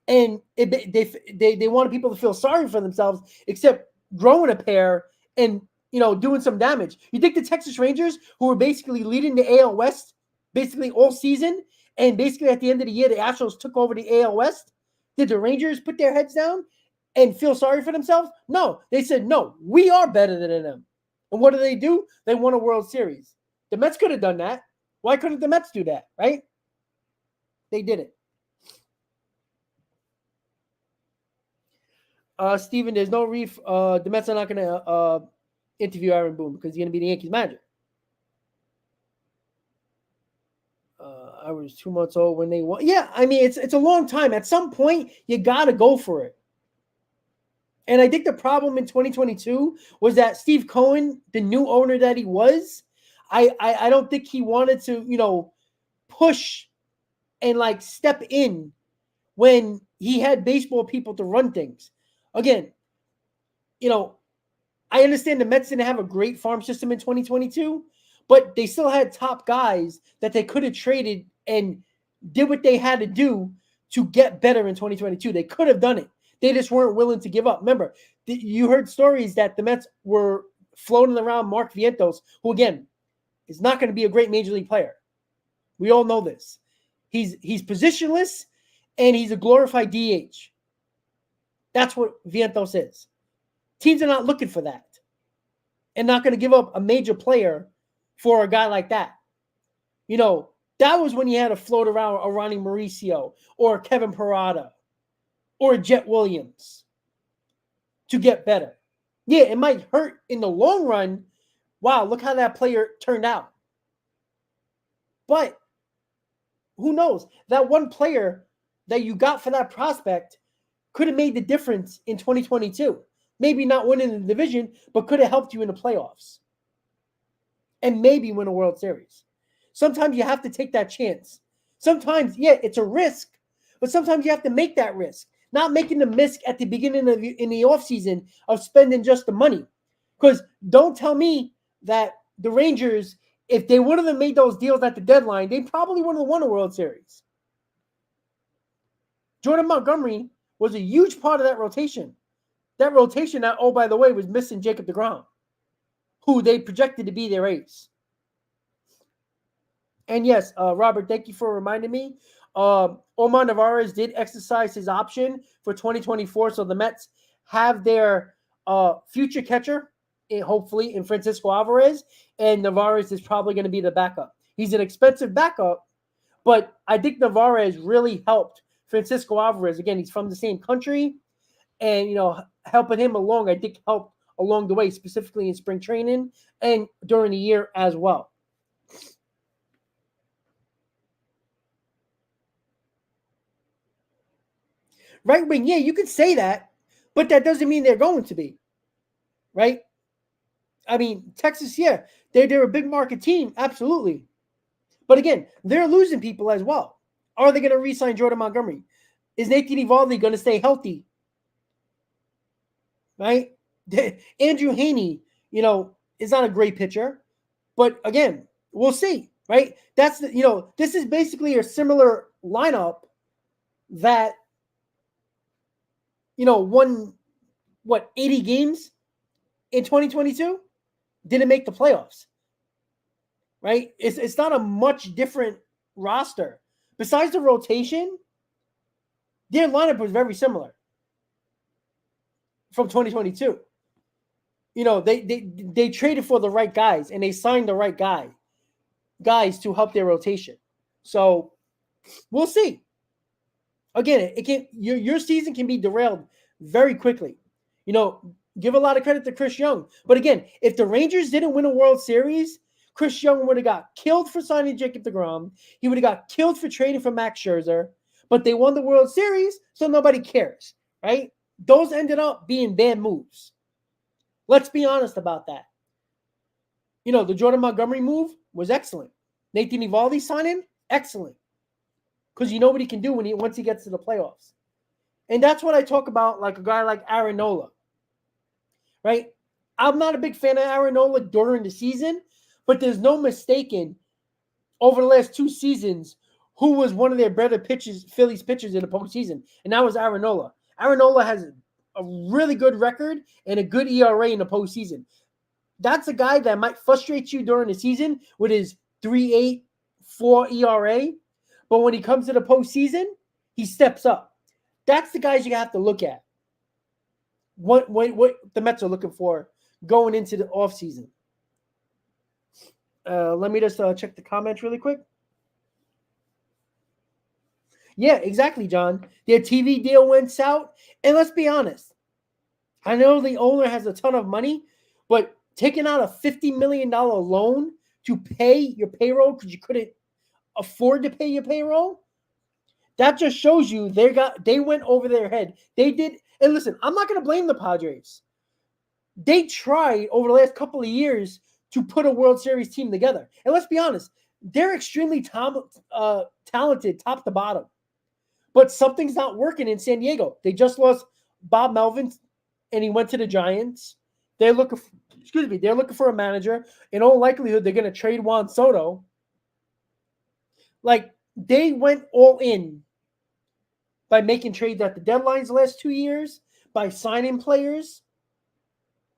And they wanted people to feel sorry for themselves, except growing a pair and, doing some damage. You think the Texas Rangers, who were basically leading the AL West basically all season, and basically at the end of the year, the Astros took over the AL West, did the Rangers put their heads down and feel sorry for themselves? No. They said, no, we are better than them. And what do? They won a World Series. The Mets could have done that. Why couldn't the Mets do that, right? They did it. Steven, there's no reef. The Mets are not going to interview Aaron Boone because he's going to be the Yankees manager. I was 2 months old when they won. Yeah, I mean, it's a long time. At some point, you got to go for it. And I think the problem in 2022 was that Steve Cohen, the new owner that he was, I don't think he wanted to, push and step in when he had baseball people to run things. Again, I understand the Mets didn't have a great farm system in 2022, but they still had top guys that they could have traded and did what they had to do to get better in 2022. They could have done it. They just weren't willing to give up. Remember, you heard stories that the Mets were floating around Mark Vientos, who, again, is not going to be a great major league player. We all know this. He's positionless, and he's a glorified DH. That's what Vientos is. Teams are not looking for that and not going to give up a major player for a guy like that. That was when you had to float around a Ronnie Mauricio or Kevin Parada or Jet Williams to get better. Yeah, it might hurt in the long run. Wow, look how that player turned out. But who knows? That one player that you got for that prospect could have made the difference in 2022. Maybe not winning the division, but could have helped you in the playoffs. And maybe win a World Series. Sometimes you have to take that chance. Sometimes, yeah, it's a risk, but sometimes you have to make that risk. Not making the risk at the beginning of in the offseason of spending just the money. Because don't tell me that the Rangers, if they would have made those deals at the deadline, they probably would have won a World Series. Jordan Montgomery was a huge part of that rotation. That rotation that, oh, by the way, was missing Jacob deGrom, who they projected to be their ace. And yes, Robert, thank you for reminding me. Omar Narvaez did exercise his option for 2024, so the Mets have their future catcher, hopefully, in Francisco Alvarez, and Narvaez is probably going to be the backup. He's an expensive backup, But I think Narvaez really helped Francisco Alvarez. Again, he's from the same country, and helping him along, I think helped along the way, specifically in spring training and during the year as well. Right wing, yeah, you could say that, but that doesn't mean they're going to be. Right? I mean, Texas, yeah, they're a big market team, absolutely. But again, they're losing people as well. Are they going to re-sign Jordan Montgomery? Is Nathan Eovaldi going to stay healthy? Right? Andrew Heaney, is not a great pitcher. But again, we'll see. Right? That's this is basically a similar lineup that won 80 games in 2022, didn't make the playoffs. Right? It's not a much different roster. Besides the rotation, their lineup was very similar from 2022. They traded for the right guys and they signed the right guys to help their rotation. So we'll see. Again, it can your season can be derailed very quickly. Give a lot of credit to Chris Young. But again, if the Rangers didn't win a World Series, Chris Young would have got killed for signing Jacob deGrom. He would have got killed for trading for Max Scherzer. But they won the World Series, so nobody cares, right? Those ended up being bad moves. Let's be honest about that. The Jordan Montgomery move was excellent. Nathan Eovaldi signing, excellent. Because you know what he can do once he gets to the playoffs. And that's what I talk about, like a guy like Aaron Nola. Right? I'm not a big fan of Aaron Nola during the season, but there's no mistaking over the last 2 seasons who was one of their better Phillies pitchers in the postseason, and that was Aaron Nola. Aaron Nola has a really good record and a good ERA in the postseason. That's a guy that might frustrate you during the season with his 3.84 ERA, but when he comes to the postseason, he steps up. That's the guys you have to look at. What the Mets are looking for going into the offseason. Let me just check the comments really quick. Yeah, exactly, John. Their TV deal went south. And let's be honest. I know the owner has a ton of money, but taking out a $50 million loan to pay your payroll because you couldn't afford to pay your payroll, that just shows you they went over their head. They did. And listen, I'm not going to blame the Padres. They tried over the last couple of years to put a World Series team together. And let's be honest, they're extremely talented top to bottom. But something's not working in San Diego. They just lost Bob Melvin, and he went to the Giants. They're looking for a manager. In all likelihood, they're going to trade Juan Soto. Like, they went all in by making trades at the deadlines the last 2 years, by signing players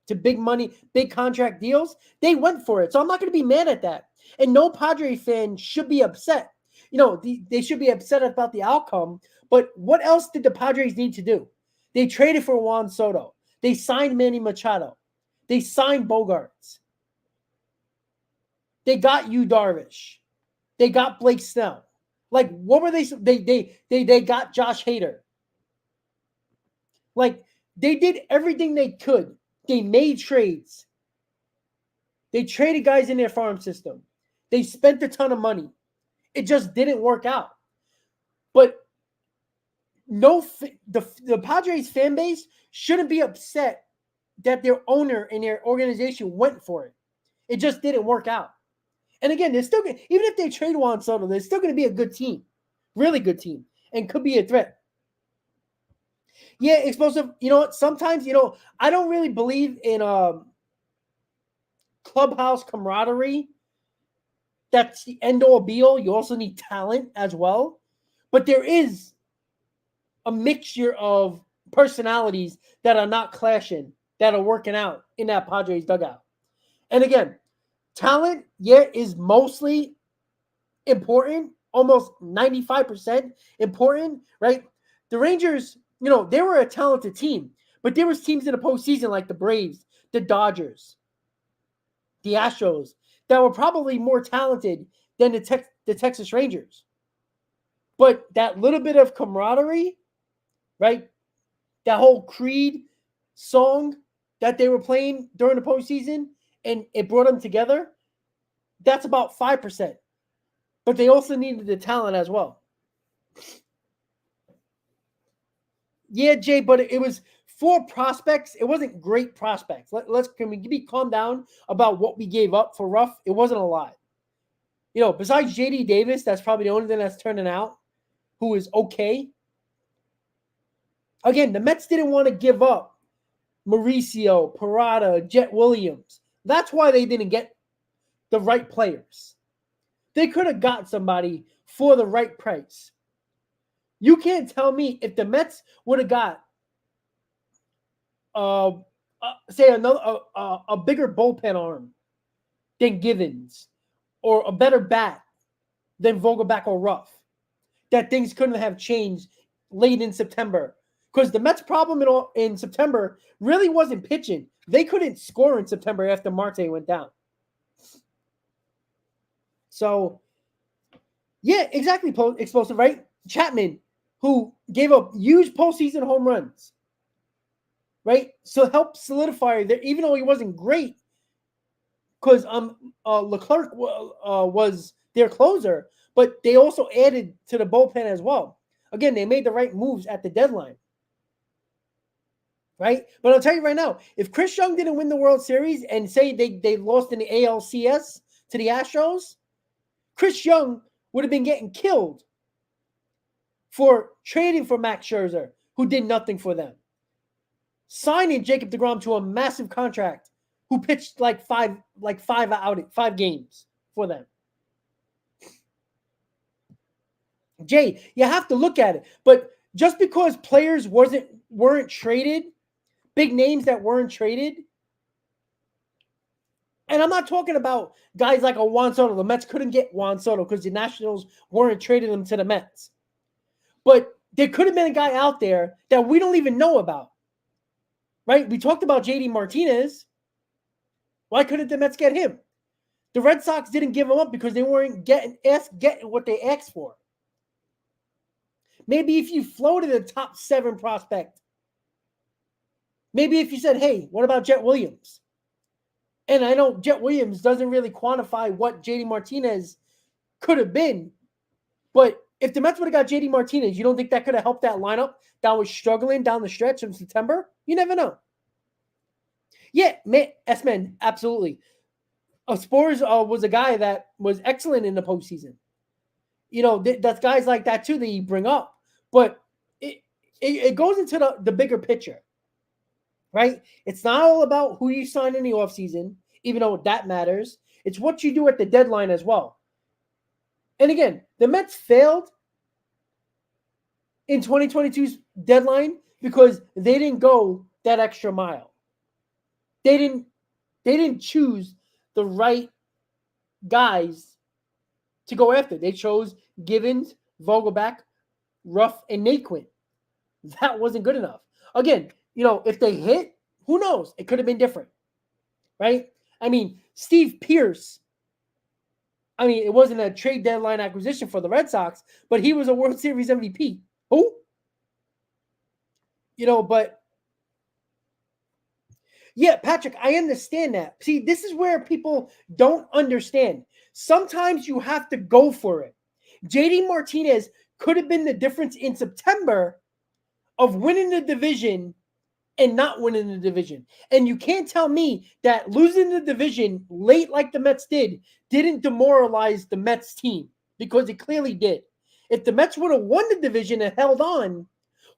to big money, big contract deals. They went for it. So I'm not going to be mad at that. And no Padre fan should be upset. They should be upset about the outcome. But what else did the Padres need to do? They traded for Juan Soto. They signed Manny Machado. They signed Bogarts. They got Yu Darvish. They got Blake Snell. Like, what were they? They got Josh Hader. Like, they did everything they could. They made trades. They traded guys in their farm system. They spent a ton of money. It just didn't work out. But the Padres fan base shouldn't be upset that their owner and their organization went for it. It just didn't work out. And again, they're still even if they trade Juan Soto, they're still going to be a good team, really good team, and could be a threat. Yeah, explosive. Sometimes I don't really believe in clubhouse camaraderie. That's the end all be all. You also need talent as well, but there is a mixture of personalities that are not clashing, that are working out in that Padres dugout. And again, talent, is mostly important, almost 95% important, right? The Rangers, they were a talented team, but there was teams in the postseason like the Braves, the Dodgers, the Astros that were probably more talented than the Texas Rangers. But that little bit of camaraderie, right? That whole Creed song that they were playing during the postseason, and it brought them together, that's about 5%. But they also needed the talent as well. Yeah, Jay, but it was 4 prospects. It wasn't great prospects. Can we be calm down about what we gave up for Ruff? It wasn't a lot. Besides JD Davis, that's probably the only thing that's turning out, who is okay. Again, the Mets didn't want to give up Mauricio, Parada, Jet Williams. That's why they didn't get the right players. They could have got somebody for the right price. You can't tell me if the Mets would have got, say, a bigger bullpen arm than Givens, or a better bat than Vogelback or Ruff, that things couldn't have changed late in September. Because the Mets' problem in September really wasn't pitching. They couldn't score in September after Marte went down. So, yeah, exactly, explosive, right? Chapman, who gave up huge postseason home runs, right? So helped solidify that, even though he wasn't great, because Leclerc was their closer, but they also added to the bullpen as well. Again, they made the right moves at the deadline. Right? But I'll tell you right now, if Chris Young didn't win the World Series and say they lost in the ALCS to the Astros, Chris Young would have been getting killed for trading for Max Scherzer, who did nothing for them. Signing Jacob deGrom to a massive contract, who pitched like five games for them. Jay, you have to look at it. But just because players weren't traded, big names that weren't traded, and I'm not talking about guys like a Juan Soto. The Mets couldn't get Juan Soto because the Nationals weren't trading him to the Mets. But there could have been a guy out there that we don't even know about. Right? We talked about JD Martinez. Why couldn't the Mets get him? The Red Sox didn't give him up because they weren't getting what they asked for. Maybe if you floated a top 7 prospect, maybe if you said, hey, what about Jet Williams? And I know Jet Williams doesn't really quantify what JD Martinez could have been, but if the Mets would have got JD Martinez, you don't think that could have helped that lineup that was struggling down the stretch in September? You never know. Yeah, S-Man, absolutely. Spores was a guy that was excellent in the postseason. That's guys like that too that you bring up. But it goes into the bigger picture, right? It's not all about who you sign in the offseason, even though that matters. It's what you do at the deadline as well. And again, the Mets failed in 2022's deadline because they didn't go that extra mile. They didn't choose the right guys to go after. They chose Givens, Vogelback, Ruff, and Naquin. That wasn't good enough. Again, if they hit, who knows? It could have been different, right? I mean, Steve Pearce, it wasn't a trade deadline acquisition for the Red Sox, but he was a World Series MVP. Who? But yeah, Patrick, I understand that. See, this is where people don't understand. Sometimes you have to go for it. JD Martinez could have been the difference in September of winning the division and not winning the division. And you can't tell me that losing the division late like the Mets didn't demoralize the Mets team, because it clearly did. If the Mets would have won the division and held on,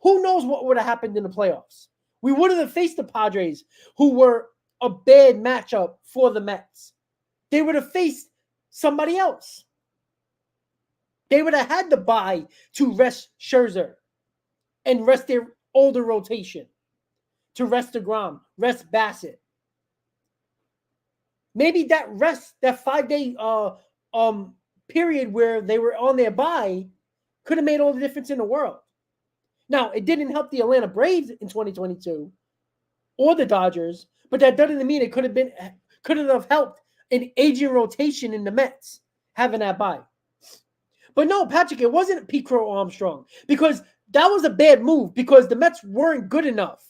who knows what would have happened in the playoffs? We would have faced the Padres, who were a bad matchup for the Mets. They would have faced somebody else. They would have had the bye to rest Scherzer and rest their older rotation, to rest DeGrom, rest Bassett. Maybe that 5-day period where they were on their bye could have made all the difference in the world. Now, it didn't help the Atlanta Braves in 2022 or the Dodgers, but that doesn't mean it couldn't have helped an aging rotation in the Mets having that bye. But no, Patrick, it wasn't Pete Crow Armstrong because that was a bad move because the Mets weren't good enough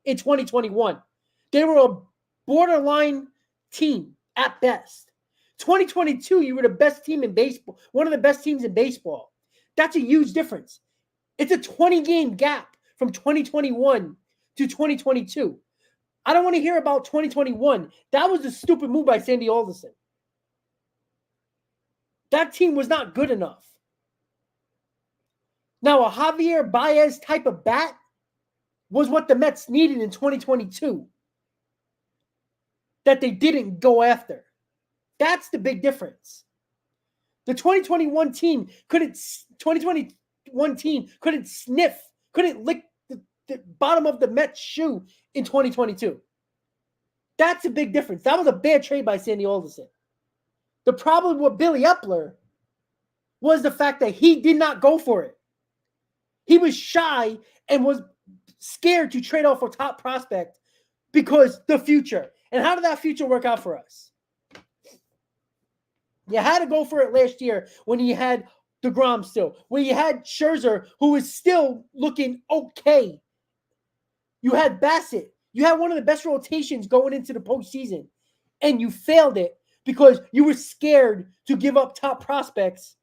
in 2021. They were a borderline team at best. 2022, you were the best team in baseball, one of the best teams in baseball. That's a huge difference. It's a 20-game gap from 2021 to 2022. I don't want to hear about 2021. That was a stupid move by Sandy Alderson. That team was not good enough. Now, a Javier Baez type of bat was what the Mets needed in 2022 that they didn't go after. That's the big difference. The 2021 team couldn't sniff, couldn't lick the bottom of the Mets shoe in 2022. That's a big difference. That was a bad trade by Sandy Alderson. The problem with Billy Epler was the fact that he did not go for it. He was shy and was scared to trade off a top prospect because the future. And how did that future work out for us? You had to go for it last year when you had DeGrom still, when you had Scherzer, who was still looking okay. You had Bassett. You had one of the best rotations going into the postseason, and you failed it because you were scared to give up top prospects,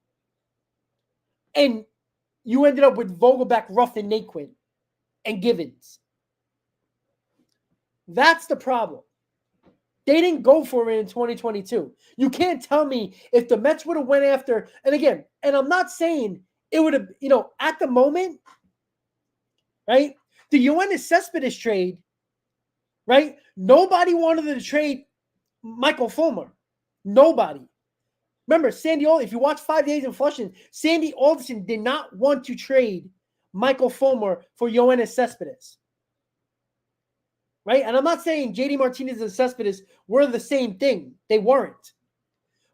and you ended up with Vogelback, Ruffin, Naquin, and Givens. That's the problem. They didn't go for it in 2022. You can't tell me if the Mets would have went after, and again, and I'm not saying it would have, at the moment, right? The Yoenis Cespedes trade, right? Nobody wanted to trade Michael Fulmer. Nobody. Remember, if you watch 5 Days in Flushing, Sandy Alderson did not want to trade Michael Fulmer for Yoenis Cespedes. Right? And I'm not saying JD Martinez and Cespedes were the same thing. They weren't.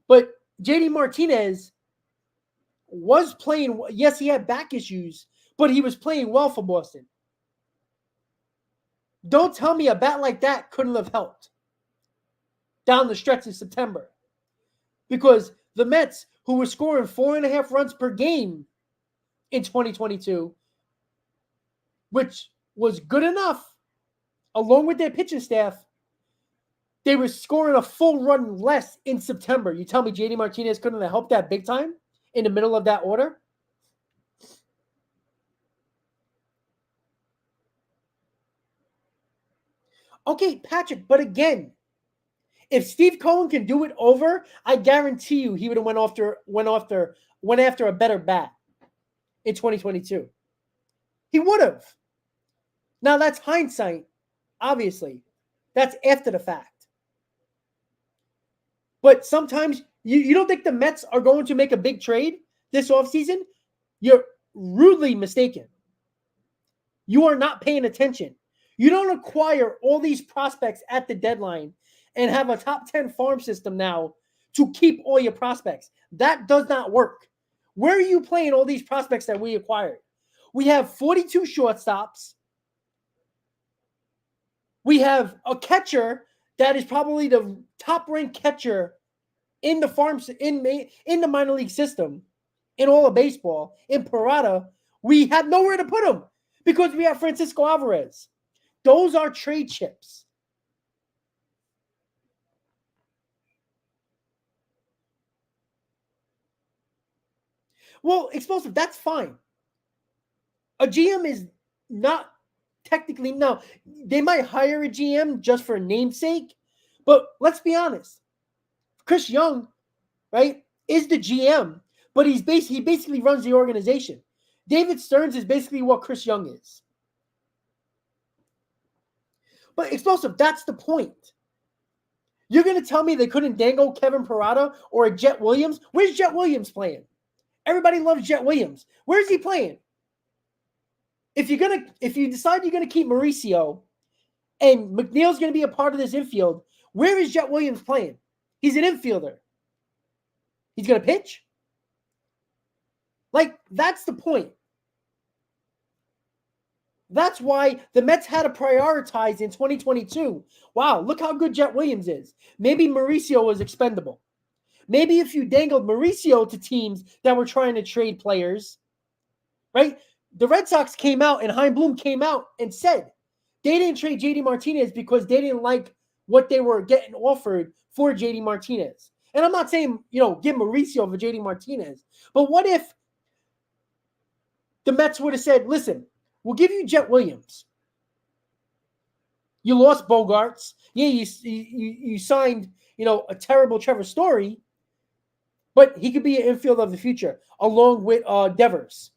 But JD Martinez was playing. Yes, he had back issues, but he was playing well for Boston. Don't tell me a bat like that couldn't have helped down the stretch in September. Because the Mets, who were scoring 4.5 runs per game in 2022, which was good enough, along with their pitching staff, they were scoring a full run less in September. You tell me JD Martinez couldn't have helped that big time in the middle of that order? Okay, Patrick, but again, if Steve Cohen can do it over, I guarantee you he would have went after a better bat in 2022. He would have. Now that's hindsight. Obviously, that's after the fact. But sometimes you don't think the Mets are going to make a big trade this offseason? You're rudely mistaken. You are not paying attention. You don't acquire all these prospects at the deadline and have a top 10 farm system now to keep all your prospects. That does not work. Where are you playing all these prospects that we acquired? We have 42 shortstops. We have a catcher that is probably the top-ranked catcher in the in the minor league system in all of baseball. In Parada, we have nowhere to put him because we have Francisco Alvarez. Those are trade chips. Well, explosive, that's fine. A GM is not technically, no, they might hire a GM just for namesake, but let's be honest. Chris Young, right, is the GM, but he basically runs the organization. David Stearns is basically what Chris Young is. But explosive, that's the point. You're going to tell me they couldn't dangle Kevin Parada or a Jet Williams? Where's Jet Williams playing? Everybody loves Jet Williams. Where's he playing? If you decide you're gonna keep Mauricio and McNeil's gonna be a part of this infield, where is Jet Williams playing? He's an infielder. He's gonna pitch? Like, that's the point. That's why the Mets had to prioritize in 2022. Wow, look how good Jet Williams is. Maybe Mauricio was expendable. Maybe if you dangled Mauricio to teams that were trying to trade players, right? The Red Sox came out and Chaim Bloom came out and said they didn't trade JD Martinez because they didn't like what they were getting offered for JD Martinez. And I'm not saying, give Mauricio over JD Martinez. But what if the Mets would have said, listen, we'll give you Jet Williams. You lost Bogarts. Yeah, you signed, a terrible Trevor Story. But he could be an infield of the future along with Devers.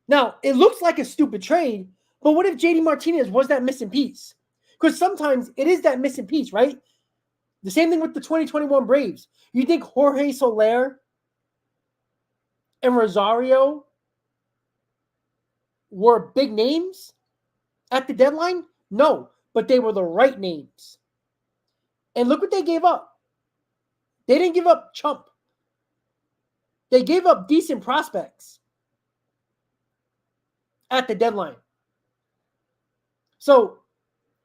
Now, it looks like a stupid trade, but what if JD Martinez was that missing piece? Because sometimes it is that missing piece, right? The same thing with the 2021 Braves. You think Jorge Soler and Rosario were big names at the deadline? No, but they were the right names. And look what they gave up. They didn't give up chump. They gave up decent prospects at the deadline. So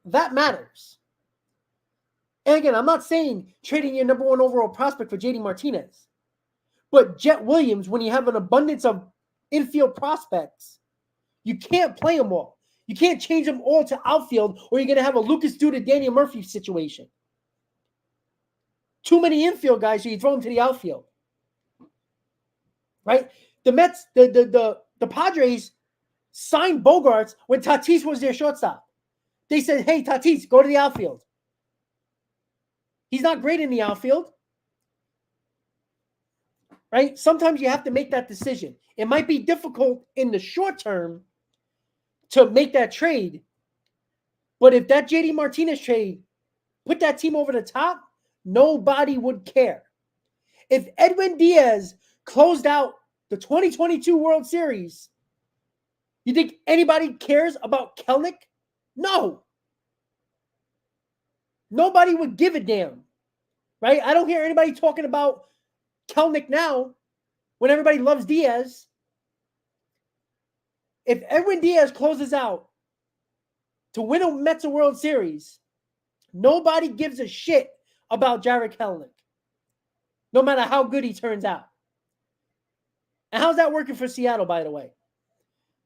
that matters. And again, I'm not saying trading your number 1 overall prospect for JD Martinez. But Jet Williams, when you have an abundance of infield prospects, you can't play them all. You can't change them all to outfield, or you're going to have a Lucas Duda, Daniel Murphy situation. Too many infield guys, so you throw them to the outfield. Right? The Mets, the Padres signed Bogarts when Tatis was their shortstop. They said, hey, Tatis, go to the outfield. He's not great in the outfield. Right? Sometimes you have to make that decision. It might be difficult in the short term to make that trade. But if that JD Martinez trade put that team over the top, nobody would care. If Edwin Diaz closed out the 2022 World Series, you think anybody cares about Kelenic? No. Nobody would give a damn. Right? I don't hear anybody talking about Kelenic now when everybody loves Diaz. If Edwin Diaz closes out to win a Mets World Series, nobody gives a shit about Jarred Kelenic, no matter how good he turns out. And how's that working for Seattle, by the way?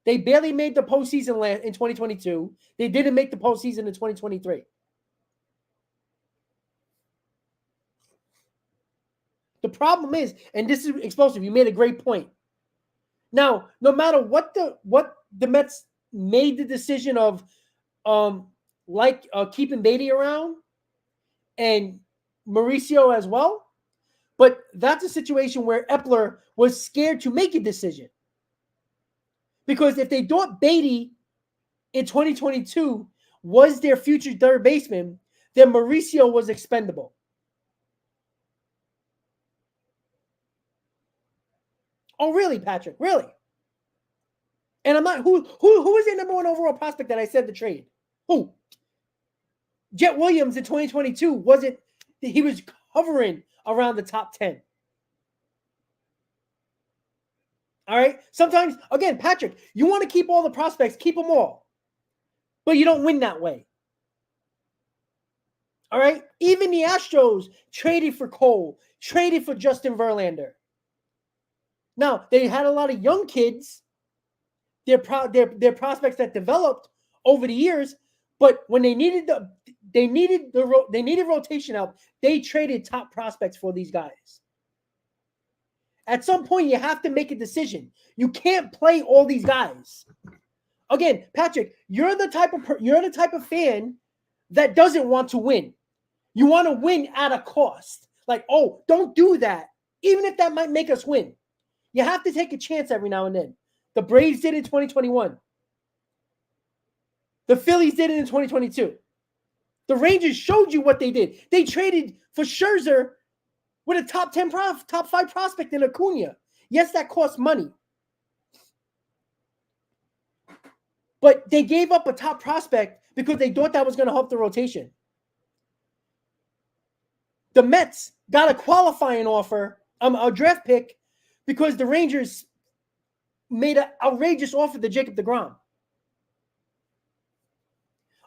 They barely made the postseason in 2022. They didn't make the postseason in 2023. The problem is, and this is explosive, you made a great point. Now, no matter what the Mets made the decision of keeping Beatty around and Mauricio as well, but that's a situation where Epler was scared to make a decision. Because if they thought Beatty in 2022 was their future third baseman, then Mauricio was expendable. Oh, really, Patrick? Really? And I'm not who was their number 1 overall prospect that I said the trade? Who? Jet Williams in 2022 he was hovering around the top 10. All right. Sometimes, again, Patrick, you want to keep all the prospects, keep them all. But you don't win that way. All right. Even the Astros traded for Cole, traded for Justin Verlander. Now, they had a lot of young kids, their prospects that developed over the years, but when they needed rotation help, they traded top prospects for these guys. At some point, you have to make a decision. You can't play all these guys. Again, Patrick, you're the type of fan that doesn't want to win. You want to win at a cost. Like, oh, don't do that, even if that might make us win. You have to take a chance every now and then. The Braves did it in 2021. The Phillies did it in 2022. The Rangers showed you what they did. They traded for Scherzer with a top 5 prospect in Acuna. Yes, that cost money. But they gave up a top prospect because they thought that was going to help the rotation. The Mets got a qualifying offer, a draft pick, because the Rangers made an outrageous offer to Jacob deGrom.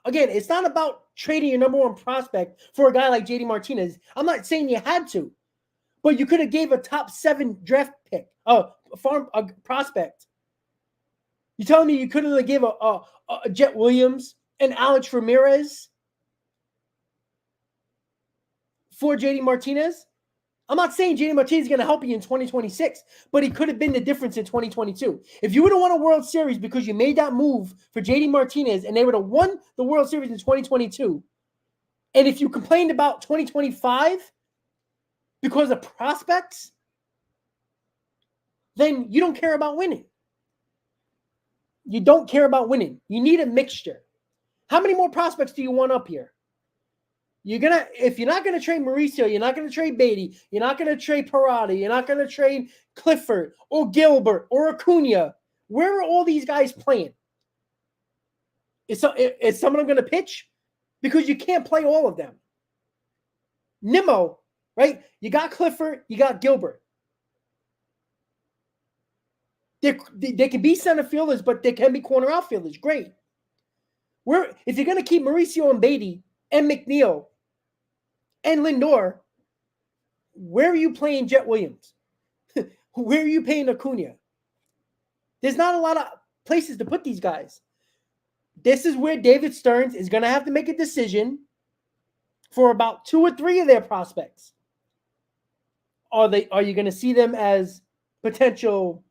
Again, it's not about trading your number one prospect for a guy like JD Martinez. I'm not saying you had to, but you could have gave a top 7 draft pick, a prospect. You telling me you couldn't have gave a Jet Williams and Alex Ramirez for JD Martinez? I'm not saying JD Martinez is going to help you in 2026, but he could have been the difference in 2022. If you would have won a World Series because you made that move for JD Martinez and they would have won the World Series in 2022, and if you complained about 2025 because of prospects, then you don't care about winning. You don't care about winning. You need a mixture. How many more prospects do you want up here? If you're not gonna trade Mauricio, you're not gonna trade Beatty, you're not gonna trade Parada, you're not gonna trade Clifford or Gilbert or Acuna. Where are all these guys playing? Is some of them gonna pitch? Because you can't play all of them. Nimmo, right? You got Clifford, you got Gilbert. They can be center fielders, but they can be corner outfielders. Great. If you're gonna keep Mauricio and Beatty and McNeil and Lindor, where are you playing Jet Williams? Where are you paying Acuna? There's not a lot of places to put these guys. This is where David Stearns is going to have to make a decision for about 2 or 3 of their prospects. Are you going to see them as potential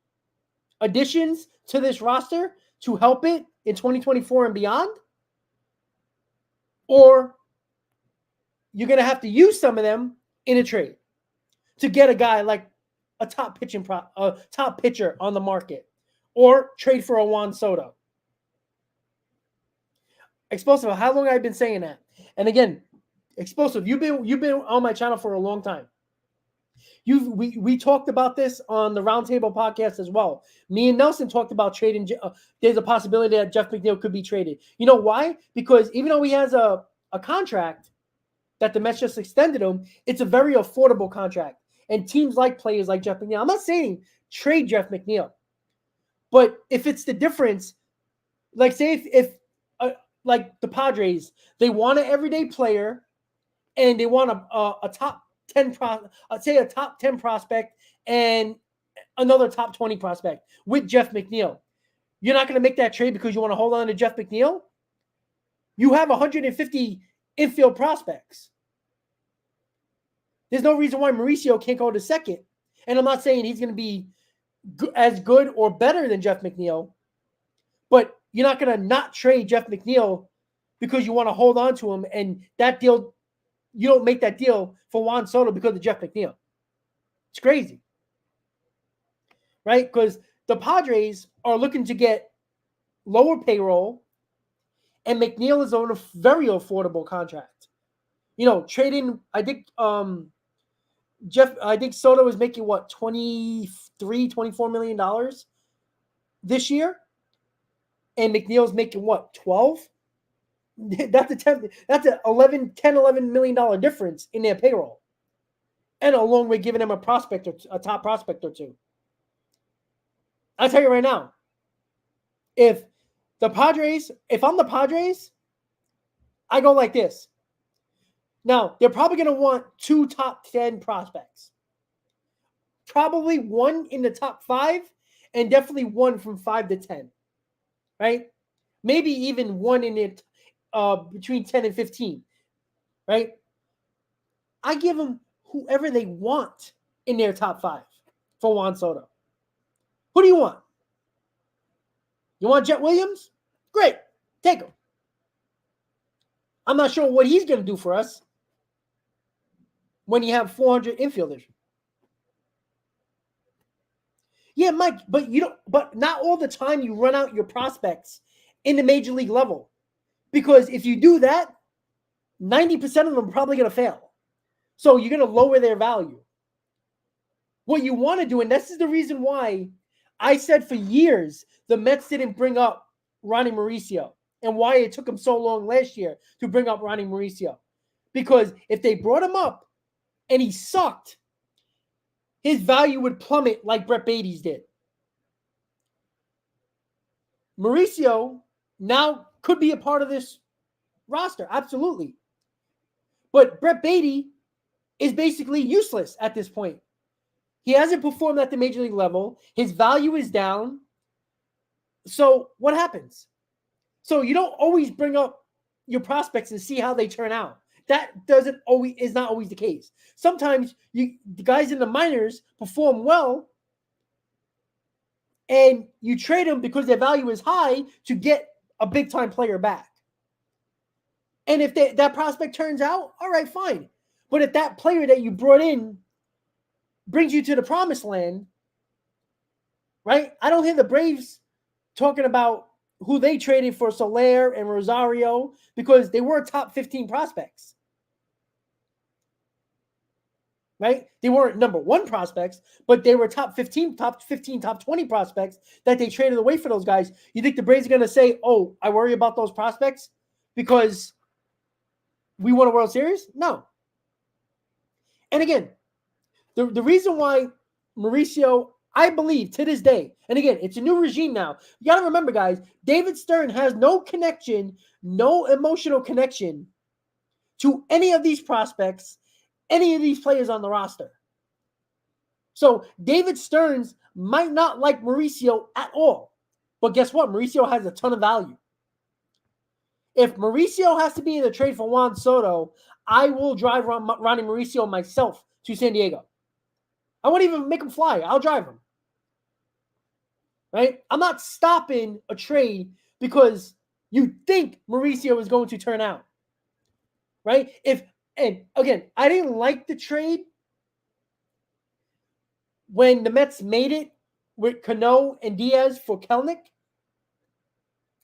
additions to this roster to help it in 2024 and beyond? Or you're going to have to use some of them in a trade to get a guy like a top pitcher on the market, or trade for a Juan Soto. Explosive, how long have I been saying that? And again, Explosive, you've been on my channel for a long time. We talked about this on the Roundtable podcast as well. Me and Nelson talked about trading. There's a possibility that Jeff McNeil could be traded. You know why? Because even though he has a contract that the Mets just extended him, it's a very affordable contract. And teams like players like Jeff McNeil. I'm not saying trade Jeff McNeil. But if it's the difference, like say if like the Padres, they want an everyday player and they want a top 10 a top 10 prospect and another top 20 prospect with Jeff McNeil. You're not going to make that trade because you want to hold on to Jeff McNeil? You have 150 infield prospects. There's no reason why Mauricio can't go to second. And I'm not saying he's going to be as good or better than Jeff McNeil, but you're not going to not trade Jeff McNeil because you want to hold on to him, and that deal, you don't make that deal for Juan Soto because of Jeff McNeil. It's crazy. Right? Because the Padres are looking to get lower payroll, and McNeil is on a very affordable contract. You know, trading, I think Soto is making what, $24 million this year, and McNeil's making what, 12? That's a $11 million difference in their payroll, and along with giving them a top prospect or two. I'll tell you right now, if I'm the Padres, I go like this. Now, they're probably going to want 2 top 10 prospects. Probably 1 in the top 5, and definitely 1 from 5 to 10. Right? Maybe even 1 in it between 10 and 15. Right? I give them whoever they want in their top 5 for Juan Soto. Who do you want? You want Jet Williams? Great. Take him. I'm not sure what he's going to do for us when you have 400 infielders. Yeah, Mike, but not all the time you run out your prospects in the major league level. Because if you do that, 90% of them are probably going to fail. So you're going to lower their value. What you want to do, and this is the reason why I said for years the Mets didn't bring up Ronnie Mauricio, and why it took them so long last year to bring up Ronnie Mauricio. Because if they brought him up and he sucked, his value would plummet like Brett Beatty's did. Mauricio now could be a part of this roster, absolutely. But Brett Beatty is basically useless at this point. He hasn't performed at the major league level. His value is down. So what happens? So you don't always bring up your prospects and see how they turn out. That is not always the case. Sometimes the guys in the minors perform well, and you trade them because their value is high to get a big time player back. And if that prospect turns out, all right, fine. But if that player that you brought in brings you to the promised land, right? I don't hear the Braves talking about who they traded for Soler and Rosario because they were top 15 prospects. Right? They weren't number one prospects, but they were top 15, top 20 prospects that they traded away for those guys. You think the Braves are going to say, oh, I worry about those prospects because we won a World Series? No. And again, the reason why Mauricio, I believe to this day, and again, it's a new regime now. You got to remember, guys, David Stern has no connection, no emotional connection to any of these prospects, any of these players on the roster. So David Stearns might not like Mauricio at all. But guess what? Mauricio has a ton of value. If Mauricio has to be in the trade for Juan Soto, I will drive Ronnie Mauricio myself to San Diego. I won't even make him fly. I'll drive him. Right? I'm not stopping a trade because you think Mauricio is going to turn out. Right? And again, I didn't like the trade when the Mets made it with Cano and Diaz for Kelenic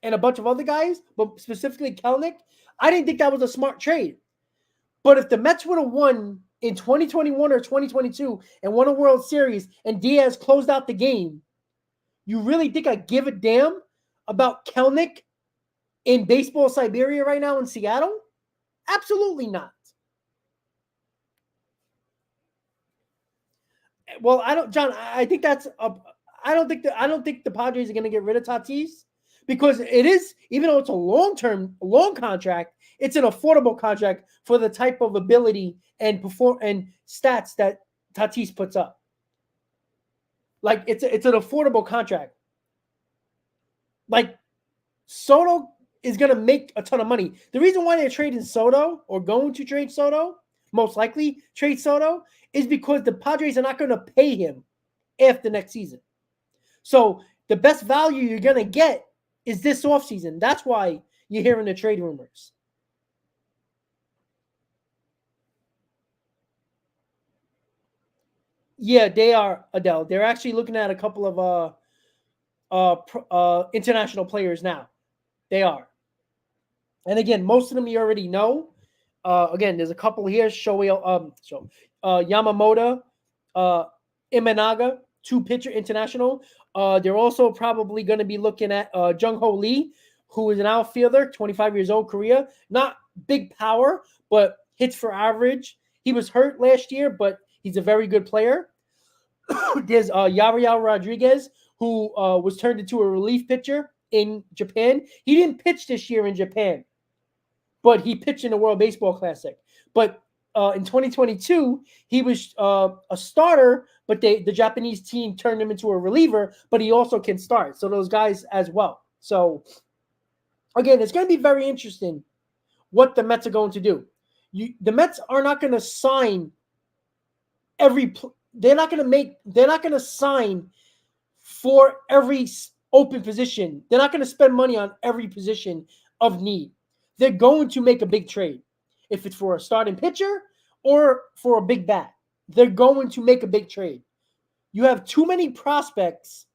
and a bunch of other guys, but specifically Kelenic. I didn't think that was a smart trade. But if the Mets would have won in 2021 or 2022 and won a World Series and Diaz closed out the game, you really think I give a damn about Kelenic in baseball Siberia right now in Seattle? Absolutely not. Well, I don't, John. I think that's a. I don't think the Padres are going to get rid of Tatis because it is, even though it's a long contract, it's an affordable contract for the type of ability and stats that Tatis puts up. Like it's an affordable contract. Like Soto is going to make a ton of money. The reason why they're trading Soto or going to trade Soto, most likely trade Soto, is because the Padres are not going to pay him after next season. So the best value you're going to get is this offseason. That's why you're hearing the trade rumors. Yeah, they are, Adele. They're actually looking at a couple of international players now. They are. And again, most of them you already know. Again, there's a couple here. Yamamoto, Imanaga, 2-pitcher international. They're also probably going to be looking at Jung-Ho Lee, who is an outfielder, 25 years old, Korea. Not big power, but hits for average. He was hurt last year, but he's a very good player. There's Yariel Rodriguez, who was turned into a relief pitcher in Japan. He didn't pitch this year in Japan, but he pitched in the World Baseball Classic. But in 2022, he was a starter, but the Japanese team turned him into a reliever, but he also can start. So those guys as well. So again, it's going to be very interesting what the Mets are going to do. The Mets are not going to sign they're not going to sign for every open position. They're not going to spend money on every position of need. They're going to make a big trade. If it's for a starting pitcher or for a big bat, they're going to make a big trade. You have too many prospects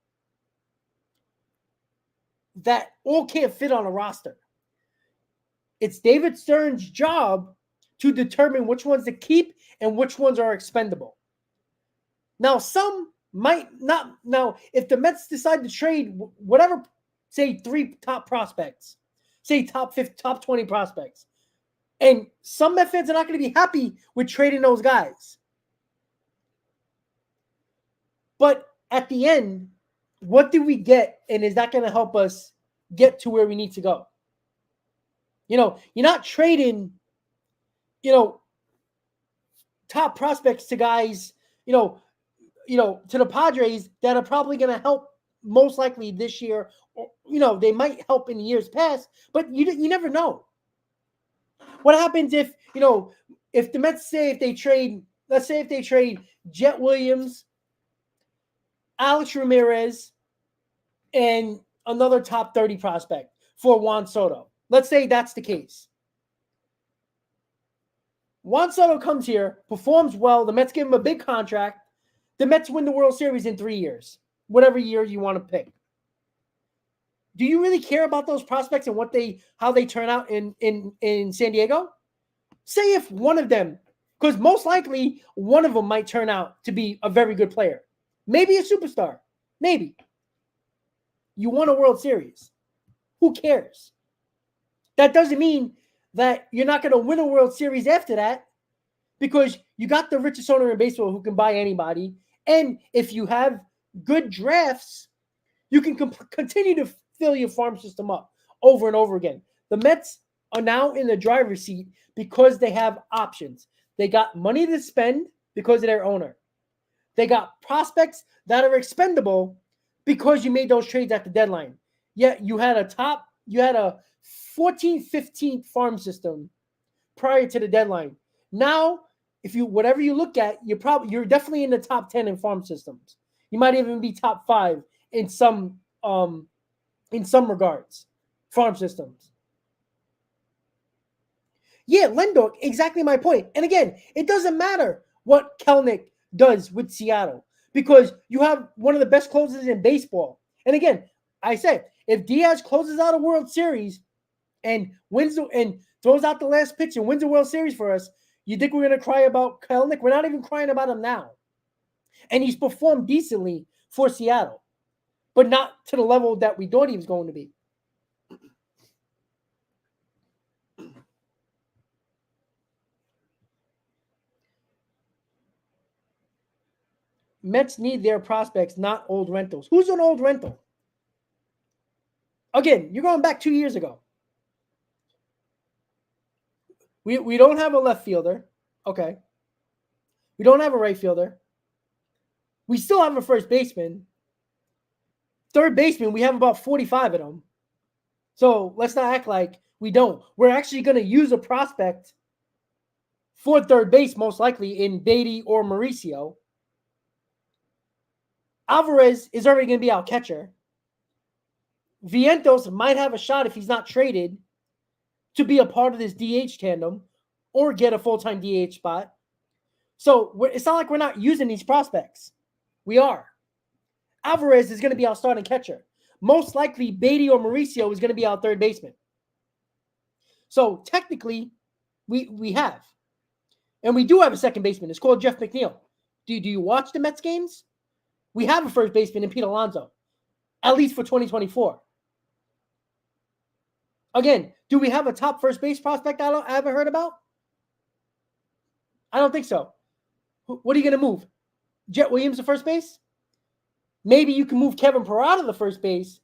that all can't fit on a roster. It's David Stern's job to determine which ones to keep and which ones are expendable. Now, some might not. Now, if the Mets decide to trade whatever, say 3 top prospects, say top 20 prospects, and some Met fans are not going to be happy with trading those guys. But at the end, what do we get? And is that going to help us get to where we need to go? You're not trading, top prospects to guys, to the Padres that are probably going to help most likely this year. Or, they might help in years past, but you never know. What happens if the Mets if they trade Jet Williams, Alex Ramirez, and another top 30 prospect for Juan Soto. Let's say that's the case. Juan Soto comes here, performs well. The Mets give him a big contract. The Mets win the World Series in 3 years, whatever year you want to pick. Do you really care about those prospects and how they turn out in San Diego? Say if one of them, because most likely one of them might turn out to be a very good player, maybe a superstar, maybe. You won a World Series. Who cares? That doesn't mean that you're not going to win a World Series after that, because you got the richest owner in baseball who can buy anybody. And if you have good drafts, you can continue to fill your farm system up over and over again. The Mets are now in the driver's seat because they have options. They got money to spend because of their owner. They got prospects that are expendable because you made those trades at the deadline. Yet you had a 14th, 15th farm system prior to the deadline. Now, whatever you look at, you're definitely in the top 10 in farm systems. You might even be top 5 in some regards, farm systems. Yeah, Lindor, exactly my point. And again, it doesn't matter what Kelenic does with Seattle, because you have one of the best closers in baseball. And again, I said, if Diaz closes out a World Series and throws out the last pitch and wins a World Series for us, you think we're going to cry about Kelenic? We're not even crying about him now. And he's performed decently for Seattle, but not to the level that we thought he was going to be. Mets need their prospects, not old rentals. Who's an old rental? Again, you're going back 2 years ago. We don't have a left fielder. Okay. We don't have a right fielder. We still have a first baseman. Third baseman, we have about 45 of them. So let's not act like we don't. We're actually going to use a prospect for third base, most likely in Beatty or Mauricio. Alvarez is already going to be our catcher. Vientos might have a shot if he's not traded to be a part of this DH tandem or get a full-time DH spot. So it's not like we're not using these prospects. We are. Alvarez is going to be our starting catcher. Most likely, Beatty or Mauricio is going to be our third baseman. So technically, we have. And we do have a second baseman. It's called Jeff McNeil. Do you watch the Mets games? We have a first baseman in Pete Alonso, at least for 2024. Again, do we have a top first base prospect I haven't heard about? I don't think so. What are you going to move? Jet Williams to first base? Maybe you can move Kevin Parada to first base,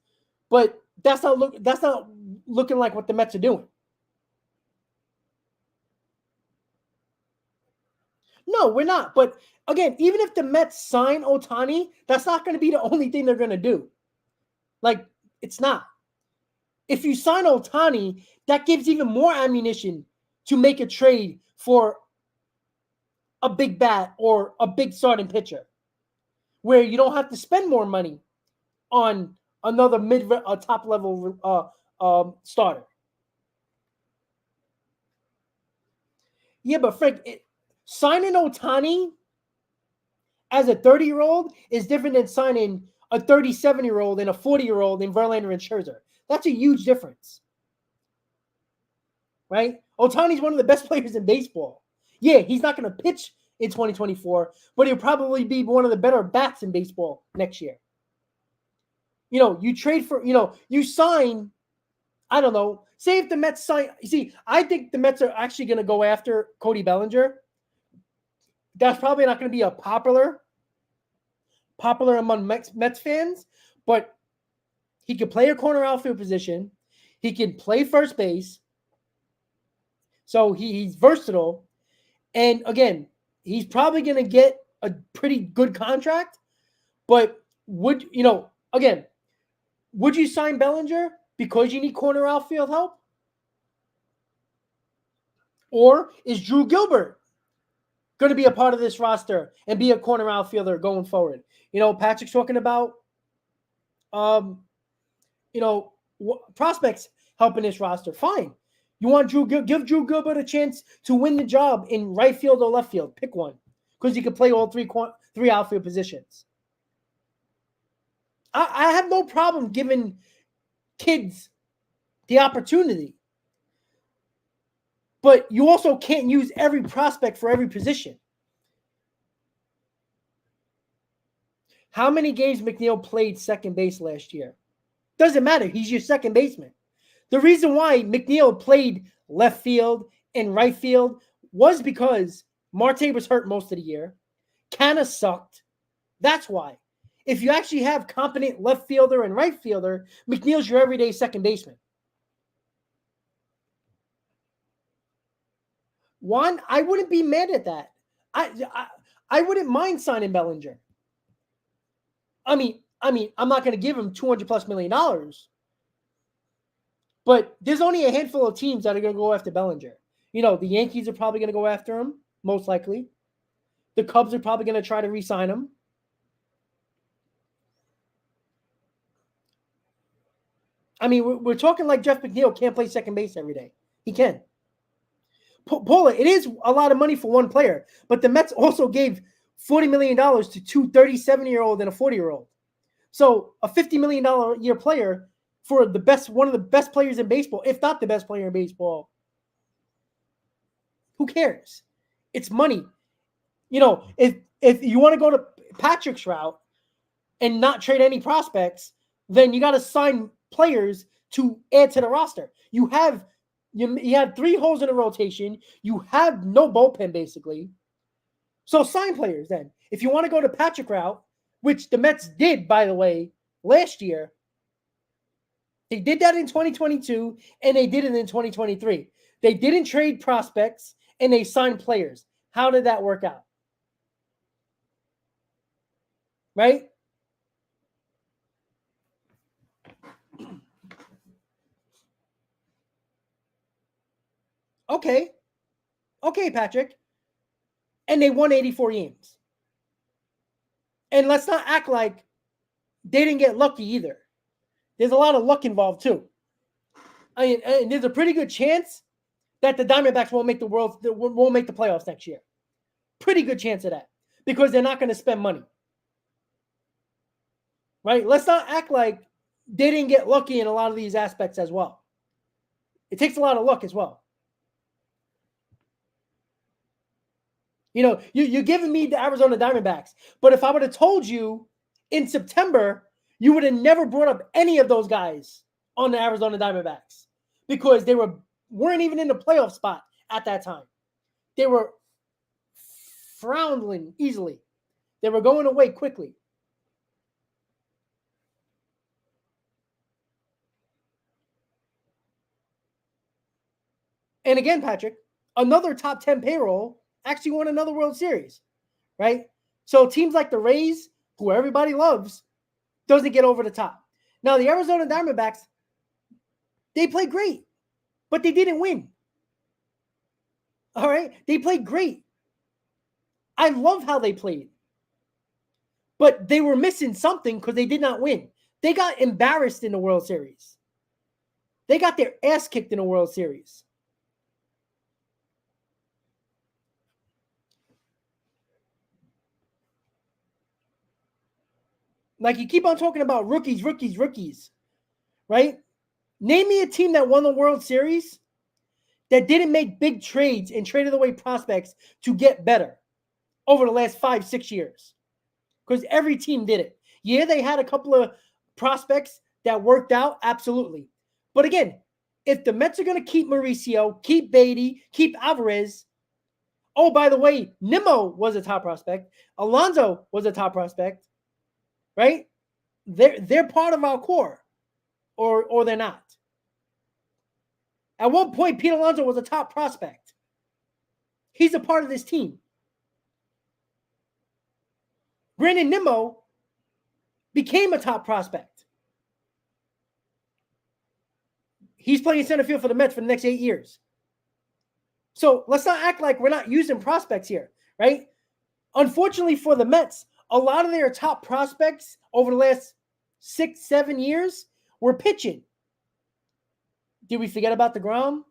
but that's not looking like what the Mets are doing. No, we're not. But again, even if the Mets sign Ohtani, that's not going to be the only thing they're going to do. Like, it's not. If you sign Ohtani, that gives even more ammunition to make a trade for a big bat or a big starting pitcher, where you don't have to spend more money on another top level starter. Yeah, but Frank, signing Ohtani as a 30-year-old is different than signing a 37-year-old and a 40-year-old in Verlander and Scherzer. That's a huge difference, right? Ohtani's one of the best players in baseball. Yeah, he's not going to pitch in 2024, but he'll probably be one of the better bats in baseball next year. You trade for, you sign, I don't know, say if the Mets sign, I think the Mets are actually going to go after Cody Bellinger. That's probably not going to be a popular among Mets fans, but he could play a corner outfield position. He can play first base. So he's versatile. And again, he's probably going to get a pretty good contract. But would you sign Bellinger because you need corner outfield help? Or is Drew Gilbert going to be a part of this roster and be a corner outfielder going forward? Patrick's talking about, prospects helping this roster. Fine. You want give Drew Gilbert a chance to win the job in right field or left field. Pick one, because he can play all three outfield positions. I have no problem giving kids the opportunity. But you also can't use every prospect for every position. How many games McNeil played second base last year? Doesn't matter. He's your second baseman. The reason why McNeil played left field and right field was because Marte was hurt most of the year. Canna sucked. That's why. If you actually have competent left fielder and right fielder, McNeil's your everyday second baseman. Juan, I wouldn't be mad at that. I wouldn't mind signing Bellinger. I mean, I'm not going to give him $200+ million. But there's only a handful of teams that are going to go after Bellinger. The Yankees are probably going to go after him, most likely. The Cubs are probably going to try to re-sign him. I mean, we're talking like Jeff McNeil can't play second base every day. He can. Paula, it is a lot of money for one player, but the Mets also gave $40 million to two 37-year-old and a 40-year-old. So a $50 million a year player for one of the best players in baseball, if not the best player in baseball. Who cares? It's money. If you want to go to Patrick's route and not trade any prospects, then you got to sign players to add to the roster. You have 3 holes in the rotation. You have no bullpen, basically. So sign players then. If you want to go to Patrick route, which the Mets did, by the way, last year, they did that in 2022, and they did it in 2023. They didn't trade prospects, and they signed players. How did that work out? Right? Okay, Patrick. And they won 84 games. And let's not act like they didn't get lucky either. There's a lot of luck involved too. I mean, and there's a pretty good chance that the Diamondbacks won't make the playoffs next year. Pretty good chance of that, because they're not going to spend money. Right? Let's not act like they didn't get lucky in a lot of these aspects as well. It takes a lot of luck as well. You're giving me the Arizona Diamondbacks. But if I would have told you in September, you would have never brought up any of those guys on the Arizona Diamondbacks, because they weren't even in the playoff spot at that time. They were floundering easily. They were going away quickly. And again, Patrick, another top 10 payroll actually won another World Series, right? So teams like the Rays, who everybody loves, doesn't get over the top. Now, the Arizona Diamondbacks, they played great, but they didn't win. All right? They played great. I love how they played. But they were missing something because they did not win. They got embarrassed in the World Series. They got their ass kicked in the World Series. Like, you keep on talking about rookies, right? Name me a team that won the World Series that didn't make big trades and traded away prospects to get better over the last 5-6 years. Because every team did it. Yeah, they had a couple of prospects that worked out, absolutely. But again, if the Mets are going to keep Mauricio, keep Beatty, keep Alvarez, oh, by the way, Nimmo was a top prospect. Alonso was a top prospect. Right? They're part of our core, or they're not. At one point, Pete Alonso was a top prospect. He's a part of this team. Brandon Nimmo became a top prospect. He's playing center field for the Mets for the next 8 years. So let's not act like we're not using prospects here, right? Unfortunately for the Mets, a lot of their top prospects over the last 6-7 years were pitching. Did we forget about DeGrom?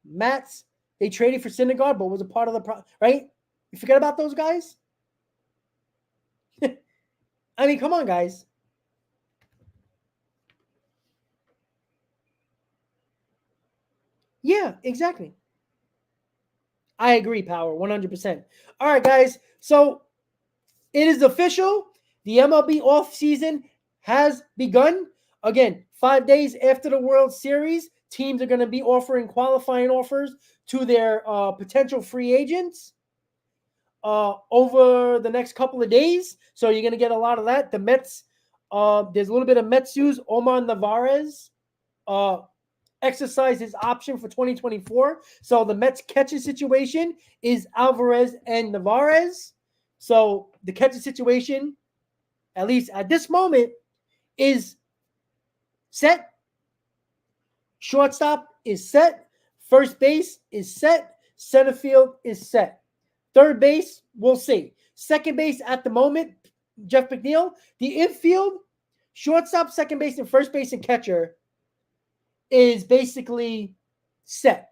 Mats? They traded for Syndergaard, but was a part of the right? You forget about those guys? I mean, come on, guys. Yeah, exactly. I agree, Power, 100%. All right, guys. So it is official. The MLB offseason has begun. Again, 5 days after the World Series, teams are going to be offering qualifying offers to their potential free agents over the next couple of days. So you're going to get a lot of that. The Mets, there's a little bit of Mets news. Omar Narvaez exercised his option for 2024. So the Mets catching situation is Alvarez and Narvaez. So the catching situation, at least at this moment, is set. Shortstop is set. First base is set. Center field is set. Third base, we'll see. Second base at the moment, Jeff McNeil. The infield, shortstop, second base, and first base and catcher is basically set.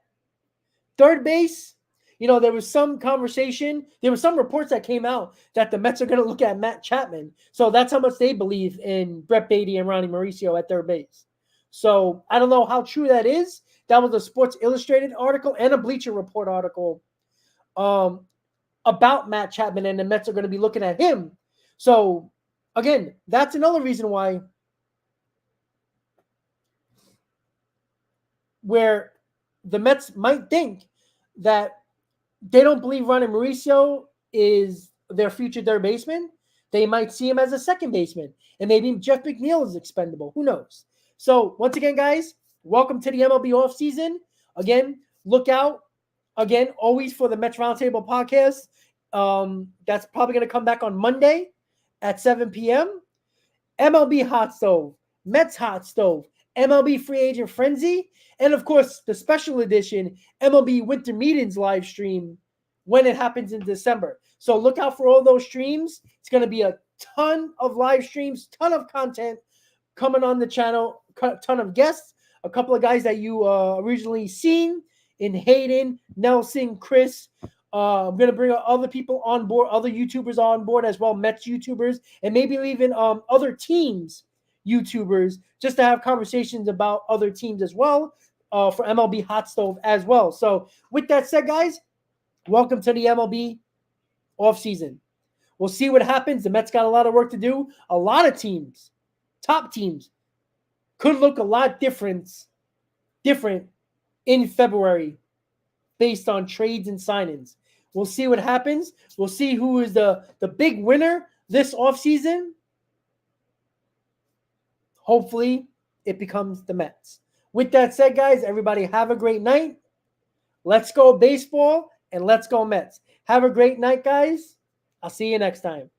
Third base, there was some conversation. There were some reports that came out that the Mets are going to look at Matt Chapman. So that's how much they believe in Brett Beatty and Ronnie Mauricio at third base. So I don't know how true that is. That was a Sports Illustrated article and a Bleacher Report article about Matt Chapman, and the Mets are going to be looking at him. So, again, that's another reason why where the Mets might think that they don't believe Ronnie Mauricio is their future third baseman. They might see him as a second baseman, and maybe Jeff McNeil is expendable. Who knows? So, once again, guys, welcome to the MLB offseason. Again, look out, always for the Mets Roundtable podcast. That's probably going to come back on Monday at 7 p.m. MLB Hot Stove, Mets Hot Stove, MLB Free Agent Frenzy, and, of course, the special edition MLB Winter Meetings live stream when it happens in December. So look out for all those streams. It's going to be a ton of live streams, ton of content coming on the channel, ton of guests, a couple of guys that you originally seen in Hayden, Nelson, Chris. I'm going to bring other people on board, other YouTubers on board as well, Mets YouTubers, and maybe even other teams YouTubers, just to have conversations about other teams as well for MLB Hot Stove as well. So with that said, guys, welcome to the MLB offseason. We'll see what happens. The Mets got a lot of work to do. A lot of teams, top teams, could look a lot different in February based on trades and signings. We'll see what happens. We'll see who is the big winner this offseason. Hopefully, it becomes the Mets. With that said, guys, everybody have a great night. Let's go baseball and let's go Mets. Have a great night, guys. I'll see you next time.